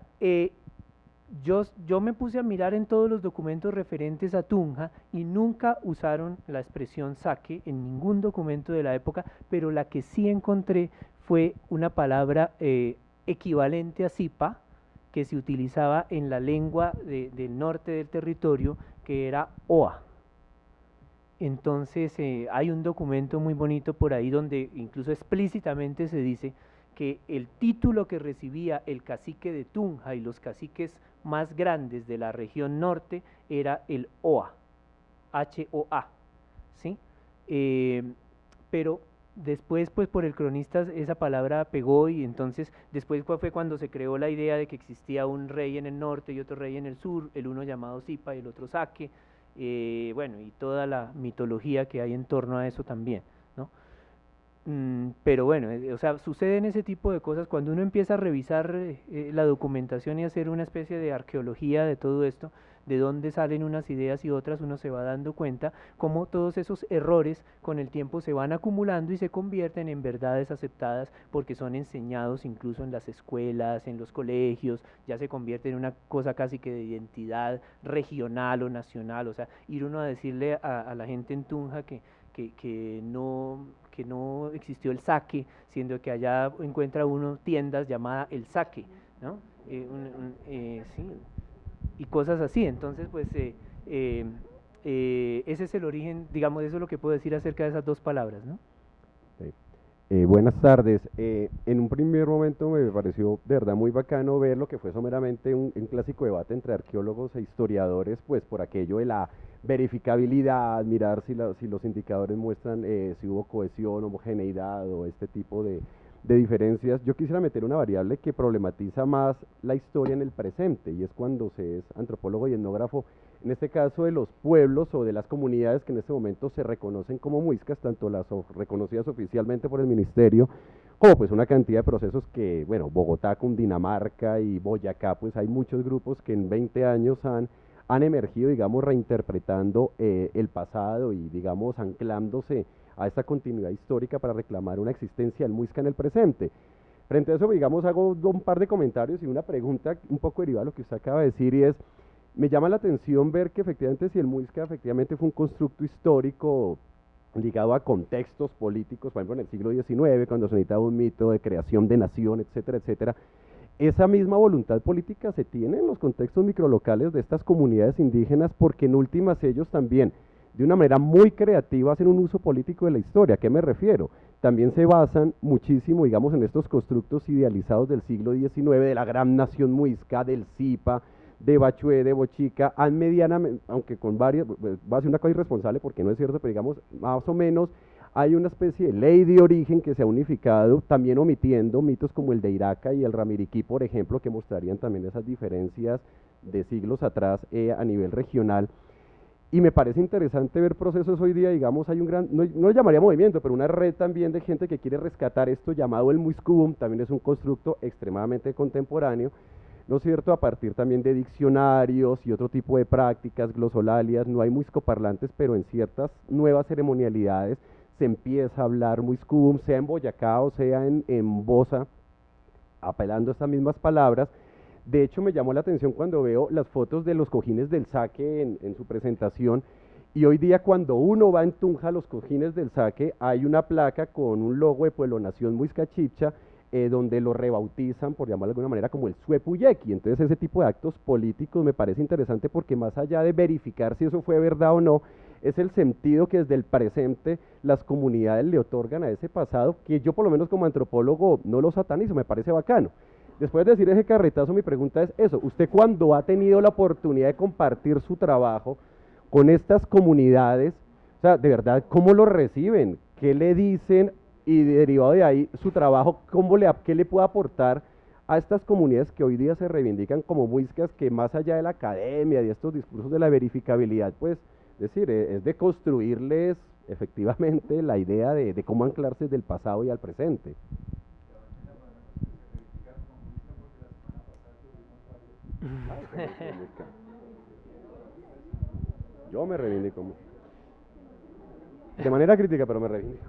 yo me puse a mirar en todos los documentos referentes a Tunja y nunca usaron la expresión saque en ningún documento de la época, pero la que sí encontré fue una palabra equivalente a sipa, que se utilizaba en la lengua del norte del territorio, que era oa. Entonces hay un documento muy bonito por ahí donde incluso explícitamente se dice que el título que recibía el cacique de Tunja y los caciques más grandes de la región norte era el OA, H-O-A, ¿sí? Pero después, pues por el cronista esa palabra pegó y entonces después fue cuando se creó la idea de que existía un rey en el norte y otro rey en el sur, el uno llamado Zipa y el otro Saque, bueno, y toda la mitología que hay en torno a eso también, ¿no? Pero bueno, o sea, suceden ese tipo de cosas cuando uno empieza a revisar la documentación y hacer una especie de arqueología de todo esto, de dónde salen unas ideas y otras, uno se va dando cuenta cómo todos esos errores con el tiempo se van acumulando y se convierten en verdades aceptadas porque son enseñados incluso en las escuelas, en los colegios, ya se convierte en una cosa casi que de identidad regional o nacional, o sea, ir uno a decirle a la gente en Tunja que no existió el saque, siendo que allá encuentra uno tiendas llamadas el saque, ¿no? Sí, y cosas así. Entonces, pues, ese es el origen, digamos, eso es lo que puedo decir acerca de esas dos palabras, ¿no? Buenas tardes. En un primer momento me pareció de verdad muy bacano ver lo que fue someramente un clásico debate entre arqueólogos e historiadores, pues por aquello de la verificabilidad, mirar si los indicadores muestran si hubo cohesión, homogeneidad o este tipo de diferencias. Yo quisiera meter una variable que problematiza más la historia en el presente, y es cuando se es antropólogo y etnógrafo, en este caso de los pueblos o de las comunidades que en este momento se reconocen como muiscas, tanto las reconocidas oficialmente por el ministerio, como pues una cantidad de procesos que, bueno, Bogotá, Cundinamarca y Boyacá, pues hay muchos grupos que en 20 años han emergido, digamos, reinterpretando el pasado y, digamos, anclándose a esta continuidad histórica para reclamar una existencia del muisca en el presente. Frente a eso, digamos, hago un par de comentarios y una pregunta un poco derivada de lo que usted acaba de decir, y es, me llama la atención ver que efectivamente si el muisca efectivamente fue un constructo histórico ligado a contextos políticos, por ejemplo en el siglo XIX, cuando se necesitaba un mito de creación de nación, etcétera, etcétera, esa misma voluntad política se tiene en los contextos microlocales de estas comunidades indígenas, porque en últimas ellos también, de una manera muy creativa, hacen un uso político de la historia. ¿A qué me refiero? También se basan muchísimo, digamos, en estos constructos idealizados del siglo XIX, de la gran nación muisca, del Zipa, de Bachué, de Bochica, han medianamente, aunque con varias, va a ser una cosa irresponsable porque no es cierto, pero digamos, más o menos, hay una especie de ley de origen que se ha unificado, también omitiendo mitos como el de Iraca y el Ramiriquí, por ejemplo, que mostrarían también esas diferencias de siglos atrás a nivel regional. Y me parece interesante ver procesos hoy día, digamos, hay un gran, no lo llamaría movimiento, pero una red también de gente que quiere rescatar esto llamado el Muiscubum, también es un constructo extremadamente contemporáneo, ¿no es cierto?, a partir también de diccionarios y otro tipo de prácticas, glosolalias. No hay muiscoparlantes, pero en ciertas nuevas ceremonialidades se empieza a hablar muiscubum, sea en Boyacá o sea en Bosa, apelando a estas mismas palabras. De hecho, me llamó la atención cuando veo las fotos de los cojines del Saque en su presentación, y hoy día cuando uno va en Tunja a los cojines del Saque, hay una placa con un logo de Pueblo Nación Muisca Chibcha, donde lo rebautizan, por llamarlo de alguna manera, como el Suepuyeki. Entonces ese tipo de actos políticos me parece interesante porque más allá de verificar si eso fue verdad o no, es el sentido que desde el presente las comunidades le otorgan a ese pasado, que yo por lo menos como antropólogo no lo satanizo, me parece bacano. Después de decir ese carretazo, mi pregunta es eso: usted cuando ha tenido la oportunidad de compartir su trabajo con estas comunidades, o sea, de verdad, ¿cómo lo reciben? ¿Qué le dicen? Y derivado de ahí, su trabajo, ¿qué le puede aportar a estas comunidades que hoy día se reivindican como muiscas, que más allá de la academia, de estos discursos de la verificabilidad, pues, es decir, es de construirles efectivamente la idea de cómo anclarse del pasado y al presente? Yo me reivindico de manera crítica, pero me reivindico.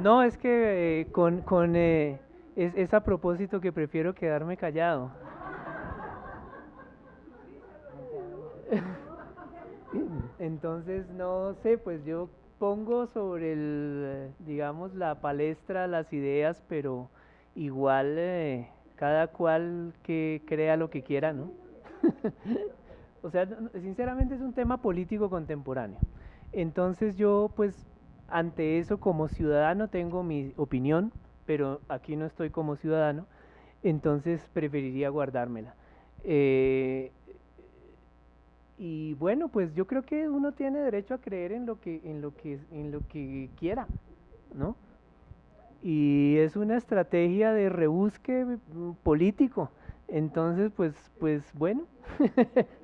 No, es que es a propósito que prefiero quedarme callado. Entonces, no sé, pues yo pongo sobre digamos, la palestra las ideas, pero igual cada cual que crea lo que quiera, ¿no? O sea, sinceramente es un tema político contemporáneo. Entonces yo, pues, ante eso como ciudadano tengo mi opinión, pero aquí no estoy como ciudadano, entonces preferiría guardármela. Y bueno, pues yo creo que uno tiene derecho a creer en lo que quiera, ¿no? Y es una estrategia de rebusque político. Entonces, pues bueno,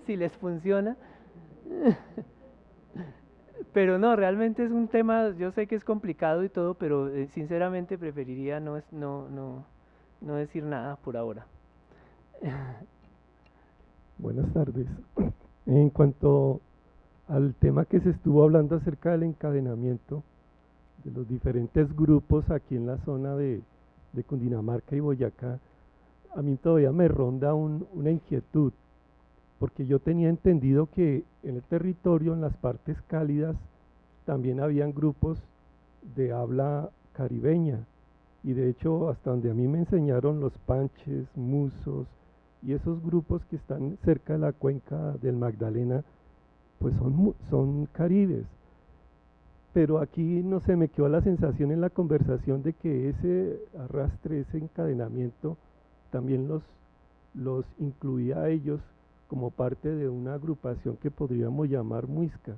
si les funciona. Pero no, realmente es un tema, yo sé que es complicado y todo, pero sinceramente preferiría no decir nada por ahora. Buenas tardes. En cuanto al tema que se estuvo hablando acerca del encadenamiento de los diferentes grupos aquí en la zona de Cundinamarca y Boyacá, a mí todavía me ronda una inquietud, porque yo tenía entendido que en el territorio, en las partes cálidas, también habían grupos de habla caribeña, y de hecho hasta donde a mí me enseñaron los panches, musos y esos grupos que están cerca de la cuenca del Magdalena, pues son caribes. Pero aquí no sé, me quedó la sensación en la conversación de que ese arrastre, ese encadenamiento, también los incluía a ellos como parte de una agrupación que podríamos llamar muisca.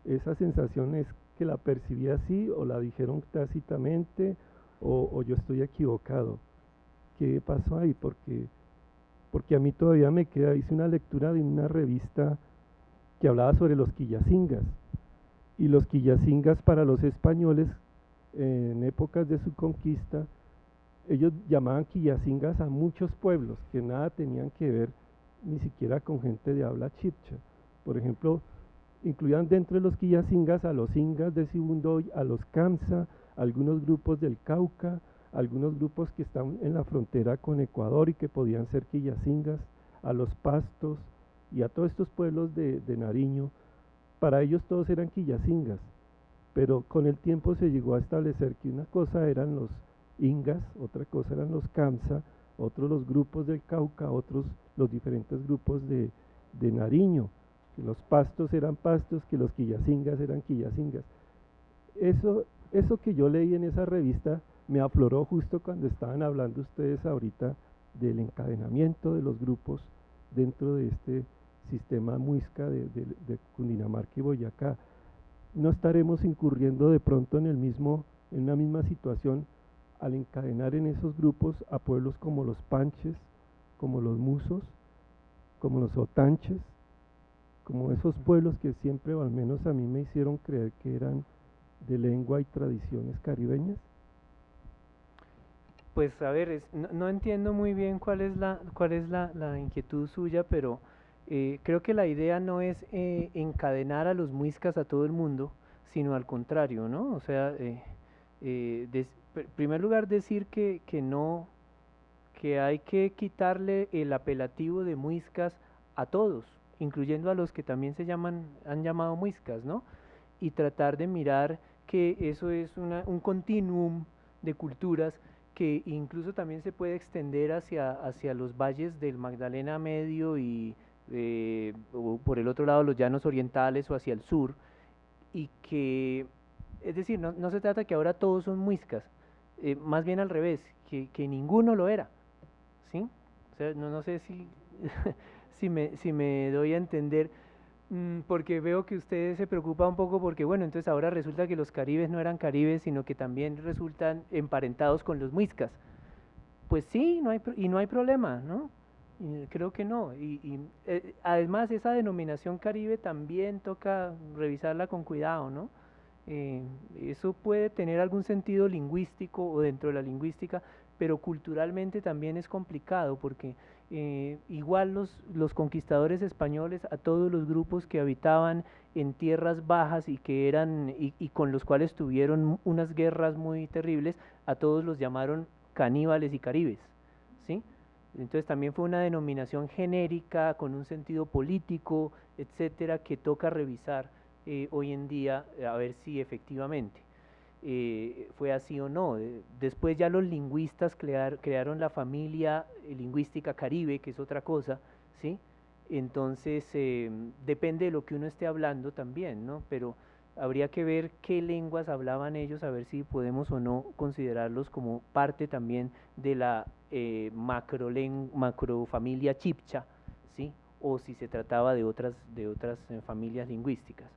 Esa sensación es que la percibí así, o la dijeron tácitamente, o yo estoy equivocado. ¿Qué pasó ahí? Porque a mí todavía me queda, hice una lectura de una revista que hablaba sobre los quillacingas, y los quillacingas para los españoles en épocas de su conquista, ellos llamaban quillacingas a muchos pueblos que nada tenían que ver ni siquiera con gente de habla chibcha. Por ejemplo, incluían dentro de los quillacingas a los ingas de Sibundoy, a los Kamsa, algunos grupos del Cauca, algunos grupos que están en la frontera con Ecuador y que podían ser quillacingas, a los Pastos y a todos estos pueblos de Nariño. Para ellos todos eran quillacingas, pero con el tiempo se llegó a establecer que una cosa eran los ingas, otra cosa eran los Kamsa, otros los grupos del Cauca, otros los diferentes grupos de Nariño, que los Pastos eran pastos, que los quillacingas eran quillacingas. Eso que yo leí en esa revista me afloró justo cuando estaban hablando ustedes ahorita del encadenamiento de los grupos dentro de este sistema muisca de Cundinamarca y Boyacá. No estaremos incurriendo de pronto en una misma situación al encadenar en esos grupos a pueblos como los panches, como los musos, como los otanches, como esos pueblos que siempre, o al menos a mí me hicieron creer que eran de lengua y tradiciones caribeñas. Pues a ver, no entiendo muy bien cuál es la inquietud suya, pero creo que la idea no es encadenar a los muiscas a todo el mundo, sino al contrario, ¿no? O sea, en primer lugar decir que no, que hay que quitarle el apelativo de muiscas a todos, incluyendo a los que también han llamado muiscas, ¿no? Y tratar de mirar que eso es un continuum de culturas que incluso también se puede extender hacia los valles del Magdalena Medio y o por el otro lado los llanos orientales o hacia el sur, y que, es decir, no se trata que ahora todos son muiscas, más bien al revés, que ninguno lo era, ¿sí? O sea, no sé si, si me doy a entender, porque veo que usted se preocupa un poco porque, bueno, entonces ahora resulta que los caribes no eran caribes, sino que también resultan emparentados con los muiscas. Pues sí, no hay problema, ¿no? Y creo que no. Además, esa denominación Caribe también toca revisarla con cuidado, ¿no? Eso puede tener algún sentido lingüístico o dentro de la lingüística, pero culturalmente también es complicado porque igual los conquistadores españoles a todos los grupos que habitaban en tierras bajas y que eran y con los cuales tuvieron unas guerras muy terribles, a todos los llamaron caníbales y caribes, ¿sí? Entonces también fue una denominación genérica con un sentido político, etcétera, que toca revisar hoy en día, a ver si efectivamente fue así o no. Después ya los lingüistas crearon la familia lingüística caribe, que es otra cosa, ¿sí? Entonces, depende de lo que uno esté hablando también, ¿no? Pero habría que ver qué lenguas hablaban ellos, a ver si podemos o no considerarlos como parte también de la macrofamilia chibcha, ¿sí? O si se trataba de otras familias lingüísticas.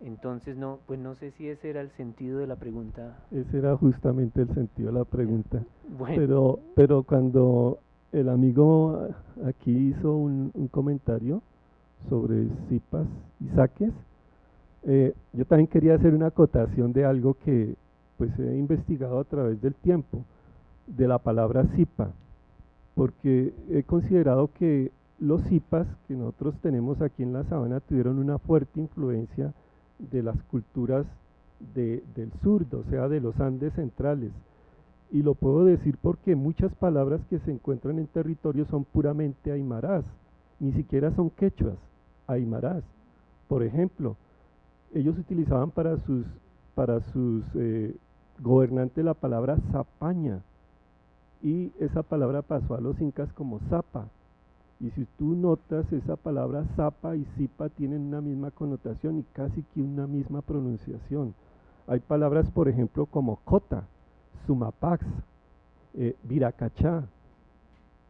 Entonces, no, pues no sé si ese era el sentido de la pregunta. Ese era justamente el sentido de la pregunta. Bueno. Pero cuando el amigo aquí hizo un comentario sobre zipas y saques, yo también quería hacer una acotación de algo que pues he investigado a través del tiempo, de la palabra zipa, porque he considerado que los zipas que nosotros tenemos aquí en la sabana tuvieron una fuerte influencia de las culturas del sur, o sea, de los Andes centrales. Y lo puedo decir porque muchas palabras que se encuentran en territorio son puramente aymarás, ni siquiera son quechuas, aymarás. Por ejemplo, ellos utilizaban para sus gobernantes la palabra zapaña, y esa palabra pasó a los incas como zapa. Y si tú notas, esa palabra zapa y zipa tienen una misma connotación y casi que una misma pronunciación. Hay palabras, por ejemplo, como cota, sumapax, viracachá,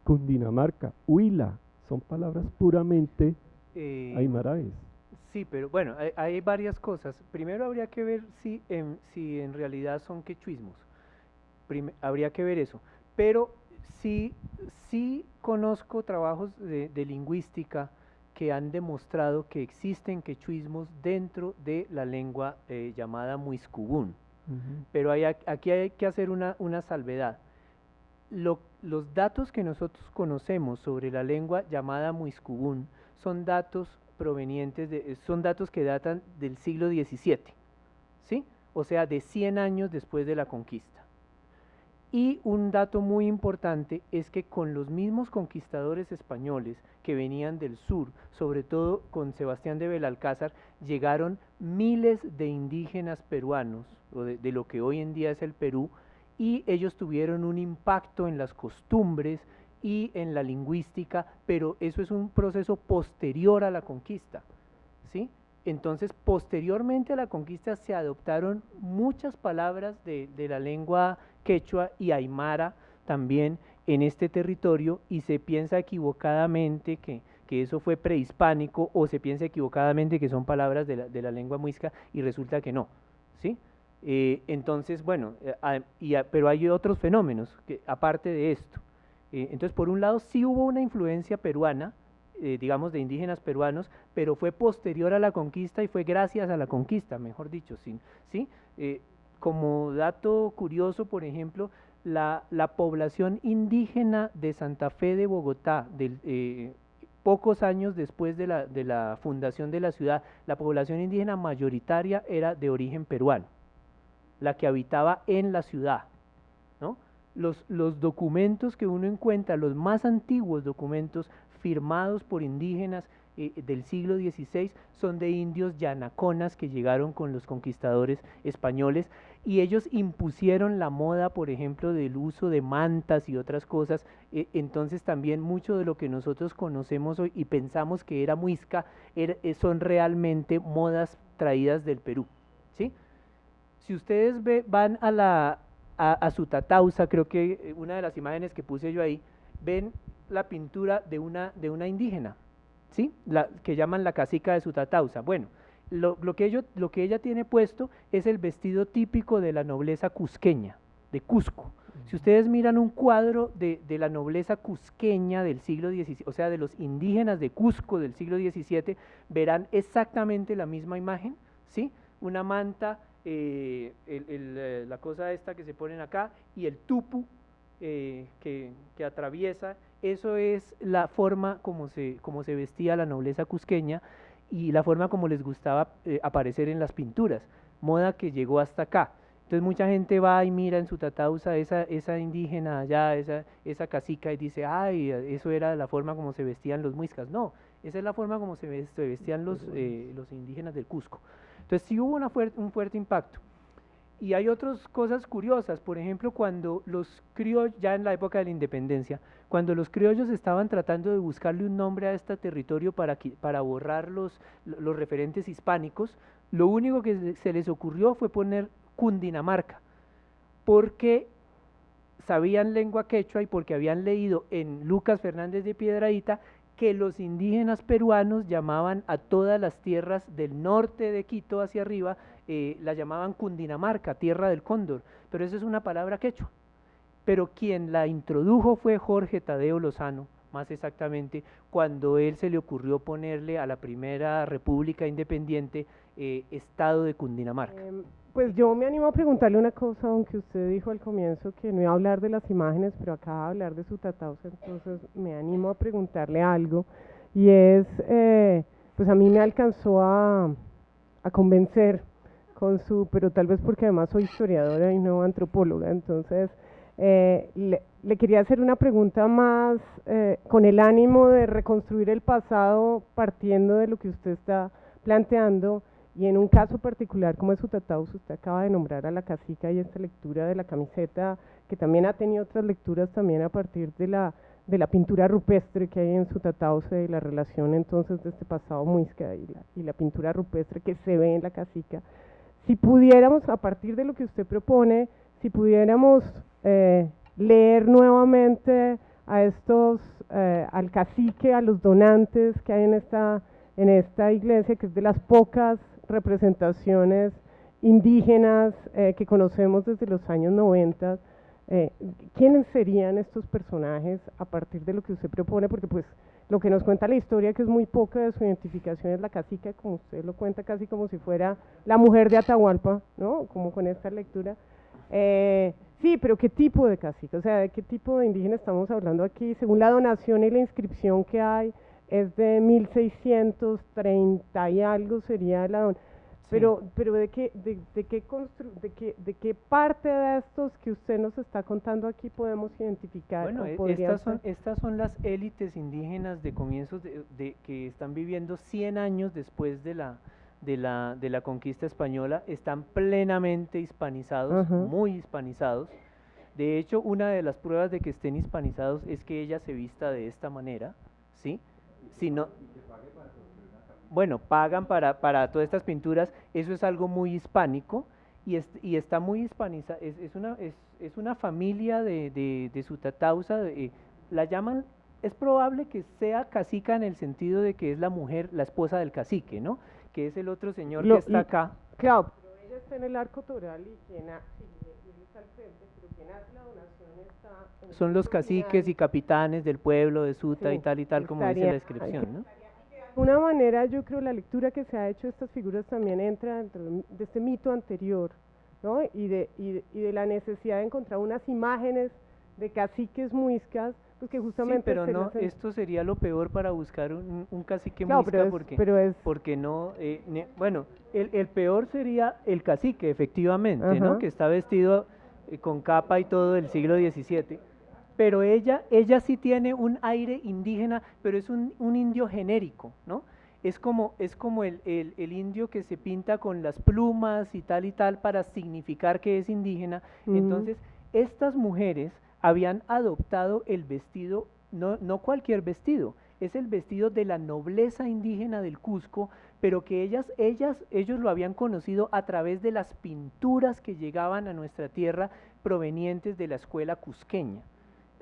Cundinamarca, huila, son palabras puramente aymaraes. Sí, pero bueno, hay varias cosas. Primero habría que ver si en realidad son quechuismos. Habría que ver eso. Pero sí conozco trabajos de lingüística que han demostrado que existen quechuismos dentro de la lengua llamada muiscubún. Pero aquí hay que hacer una salvedad. Los datos que nosotros conocemos sobre la lengua llamada muiscubún son datos son datos que datan del siglo XVII, ¿sí? O sea, de 100 años después de la conquista. Y un dato muy importante es que con los mismos conquistadores españoles que venían del sur, sobre todo con Sebastián de Belalcázar, llegaron miles de indígenas peruanos, o de lo que hoy en día es el Perú, y ellos tuvieron un impacto en las costumbres y en la lingüística, pero eso es un proceso posterior a la conquista, ¿sí? Entonces, posteriormente a la conquista se adoptaron muchas palabras de la lengua quechua y aymara también en este territorio, y se piensa equivocadamente que eso fue prehispánico, o se piensa equivocadamente que son palabras de la lengua muisca, y resulta que no, ¿sí? Entonces, bueno, pero hay otros fenómenos aparte de esto. Entonces, por un lado, sí hubo una influencia peruana, digamos, de indígenas peruanos, pero fue posterior a la conquista y fue gracias a la conquista, mejor dicho, ¿sí? Como dato curioso, por ejemplo, la población indígena de Santa Fe de Bogotá, pocos años después de la fundación de la ciudad, la población indígena mayoritaria era de origen peruano, la que habitaba en la ciudad, ¿no? Los documentos que uno encuentra, los más antiguos documentos firmados por indígenas del siglo XVI, son de indios yanaconas que llegaron con los conquistadores españoles, y ellos impusieron la moda, por ejemplo, del uso de mantas y otras cosas. Entonces también mucho de lo que nosotros conocemos hoy y pensamos que era muisca, son realmente modas traídas del Perú, ¿sí? Si ustedes van a Sutatausa, creo que una de las imágenes que puse yo ahí, ven la pintura de una indígena, ¿sí? Que llaman la cacica de Sutatausa. Bueno, lo que ella tiene puesto es el vestido típico de la nobleza cusqueña, de Cusco. Si ustedes miran un cuadro de la nobleza cusqueña del siglo XVII, o sea, de los indígenas de Cusco del siglo XVII, verán exactamente la misma imagen, ¿sí? Una manta, la cosa esta que se ponen acá, y el tupu que atraviesa. Eso es la forma como se vestía la nobleza cusqueña, y la forma como les gustaba aparecer en las pinturas, moda que llegó hasta acá. Entonces mucha gente va y mira en Sutatausa esa indígena allá, esa cacica, y dice, ay, eso era la forma como se vestían los muiscas. No, Esa es la forma como se vestían los indígenas del Cusco. Entonces sí hubo un fuerte impacto. Y hay otras cosas curiosas, por ejemplo, cuando los criollos, ya en la época de la independencia, cuando los criollos estaban tratando de buscarle un nombre a este territorio para borrar los referentes hispánicos, lo único que se les ocurrió fue poner Cundinamarca, porque sabían lengua quechua y porque habían leído en Lucas Fernández de Piedradita que los indígenas peruanos llamaban a todas las tierras del norte de Quito hacia arriba, la llamaban Cundinamarca, tierra del cóndor, pero esa es una palabra quechua. Pero quien la introdujo fue Jorge Tadeo Lozano, más exactamente, cuando él se le ocurrió ponerle a la primera república independiente Estado de Cundinamarca. Pues yo me animo a preguntarle una cosa, aunque usted dijo al comienzo que no iba a hablar de las imágenes, pero acaba de hablar de su Tatausa, entonces me animo a preguntarle algo, y es, pues a mí me alcanzó a convencer con pero tal vez porque además soy historiadora y no antropóloga, entonces le quería hacer una pregunta más con el ánimo de reconstruir el pasado partiendo de lo que usted está planteando. Y en un caso particular como es Sutatausa, usted acaba de nombrar a la cacica y esta lectura de la camiseta, que también ha tenido otras lecturas también a partir de la pintura rupestre que hay en Sutatausa y la relación entonces de este pasado muisca y la pintura rupestre que se ve en la cacica. Si pudiéramos, a partir de lo que usted propone, si pudiéramos leer nuevamente a estos, al cacique, a los donantes que hay en esta iglesia, que es de las pocas representaciones indígenas que conocemos desde los años 90, ¿quiénes serían estos personajes a partir de lo que usted propone? Porque pues lo que nos cuenta la historia, que es muy poca de su identificación, es la cacica, como usted lo cuenta casi como si fuera la mujer de Atahualpa, ¿no? Como con esta lectura. Sí, pero ¿qué tipo de cacica? O sea, ¿de qué tipo de indígena estamos hablando aquí? Según la donación y la inscripción que hay, es de 1630 y algo sería la donación. Pero ¿de qué parte de estos que usted nos está contando aquí podemos identificar? Bueno, estas son las élites indígenas de comienzos que están viviendo 100 años después de la conquista española, están plenamente hispanizados, muy hispanizados. De hecho, una de las pruebas de que estén hispanizados es que ella se vista de esta manera, ¿sí? Si no, bueno, pagan para todas estas pinturas, eso es algo muy hispánico y está muy hispanizada, es una familia de Sutatausa, la llaman, es probable que sea cacica en el sentido de que es la mujer, la esposa del cacique, ¿no? Que es el otro señor que está acá. Claro, pero ella está en el arco toral y quien está al frente, pero quien hace la donación está... Son los caciques y capitanes del pueblo de Suta, sí, y tal como dice la descripción, ¿no? De alguna manera yo creo la lectura que se ha hecho de estas figuras también entra dentro de este mito anterior, ¿no? Y de la necesidad de encontrar unas imágenes de caciques muiscas, pues que justamente... Sí, pero no, esto sería lo peor para buscar un cacique claro, muisca, porque no, bueno, el peor sería el cacique, efectivamente, ¿no? Que está vestido con capa y todo del siglo XVII, pero ella sí tiene un aire indígena, pero es un indio genérico, ¿no? Es como el indio que se pinta con las plumas y tal para significar que es indígena. Entonces, estas mujeres habían adoptado el vestido, no cualquier vestido, es el vestido de la nobleza indígena del Cusco, pero que ellos lo habían conocido a través de las pinturas que llegaban a nuestra tierra provenientes de la escuela cusqueña.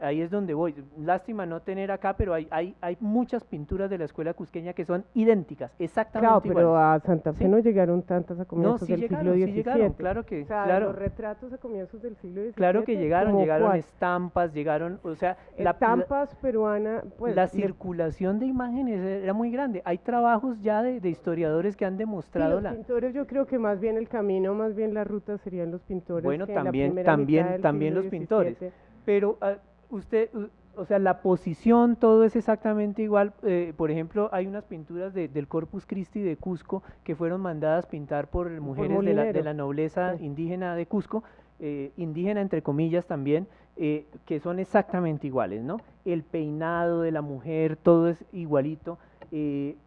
Ahí es donde voy, lástima no tener acá, pero hay muchas pinturas de la escuela cusqueña que son idénticas, exactamente iguales. Pero a Santa Fe no llegaron tantas a comienzos del siglo XVII. Sí llegaron, claro que, o sea, claro. Los retratos a comienzos del siglo XVII. Claro que llegaron estampas, o sea... Estampas peruanas, pues... La circulación de imágenes era muy grande, hay trabajos ya de historiadores que han demostrado los pintores, yo creo que más bien el camino, más bien la ruta serían los pintores. Bueno, que también los pintores, pero... o sea, la posición, todo es exactamente igual. Por ejemplo, hay unas pinturas del Corpus Christi de Cusco que fueron mandadas pintar por mujeres de la nobleza indígena de Cusco, indígena entre comillas también, que son exactamente iguales, ¿no? El peinado de la mujer, todo es igualito.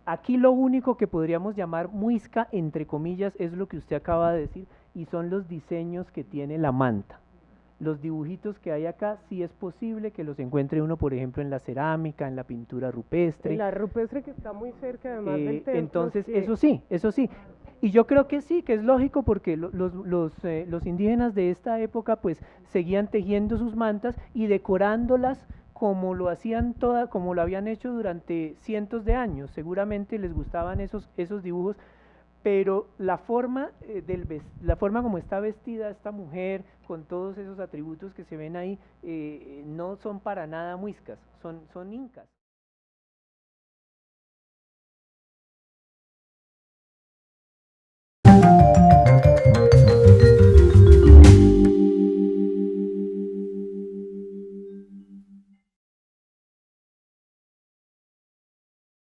Aquí lo único que podríamos llamar muisca, entre comillas, es lo que usted acaba de decir, y son los diseños que tiene la manta. Los dibujitos que hay acá, sí es posible que los encuentre uno, por ejemplo, en la cerámica, en la pintura rupestre. En la rupestre que está muy cerca, además del templo. Entonces, eso sí. Y yo creo que sí, que es lógico porque los indígenas de esta época pues seguían tejiendo sus mantas y decorándolas como lo hacían como lo habían hecho durante cientos de años. Seguramente les gustaban esos dibujos, pero la forma como está vestida esta mujer, con todos esos atributos que se ven ahí, no son para nada muiscas, son incas.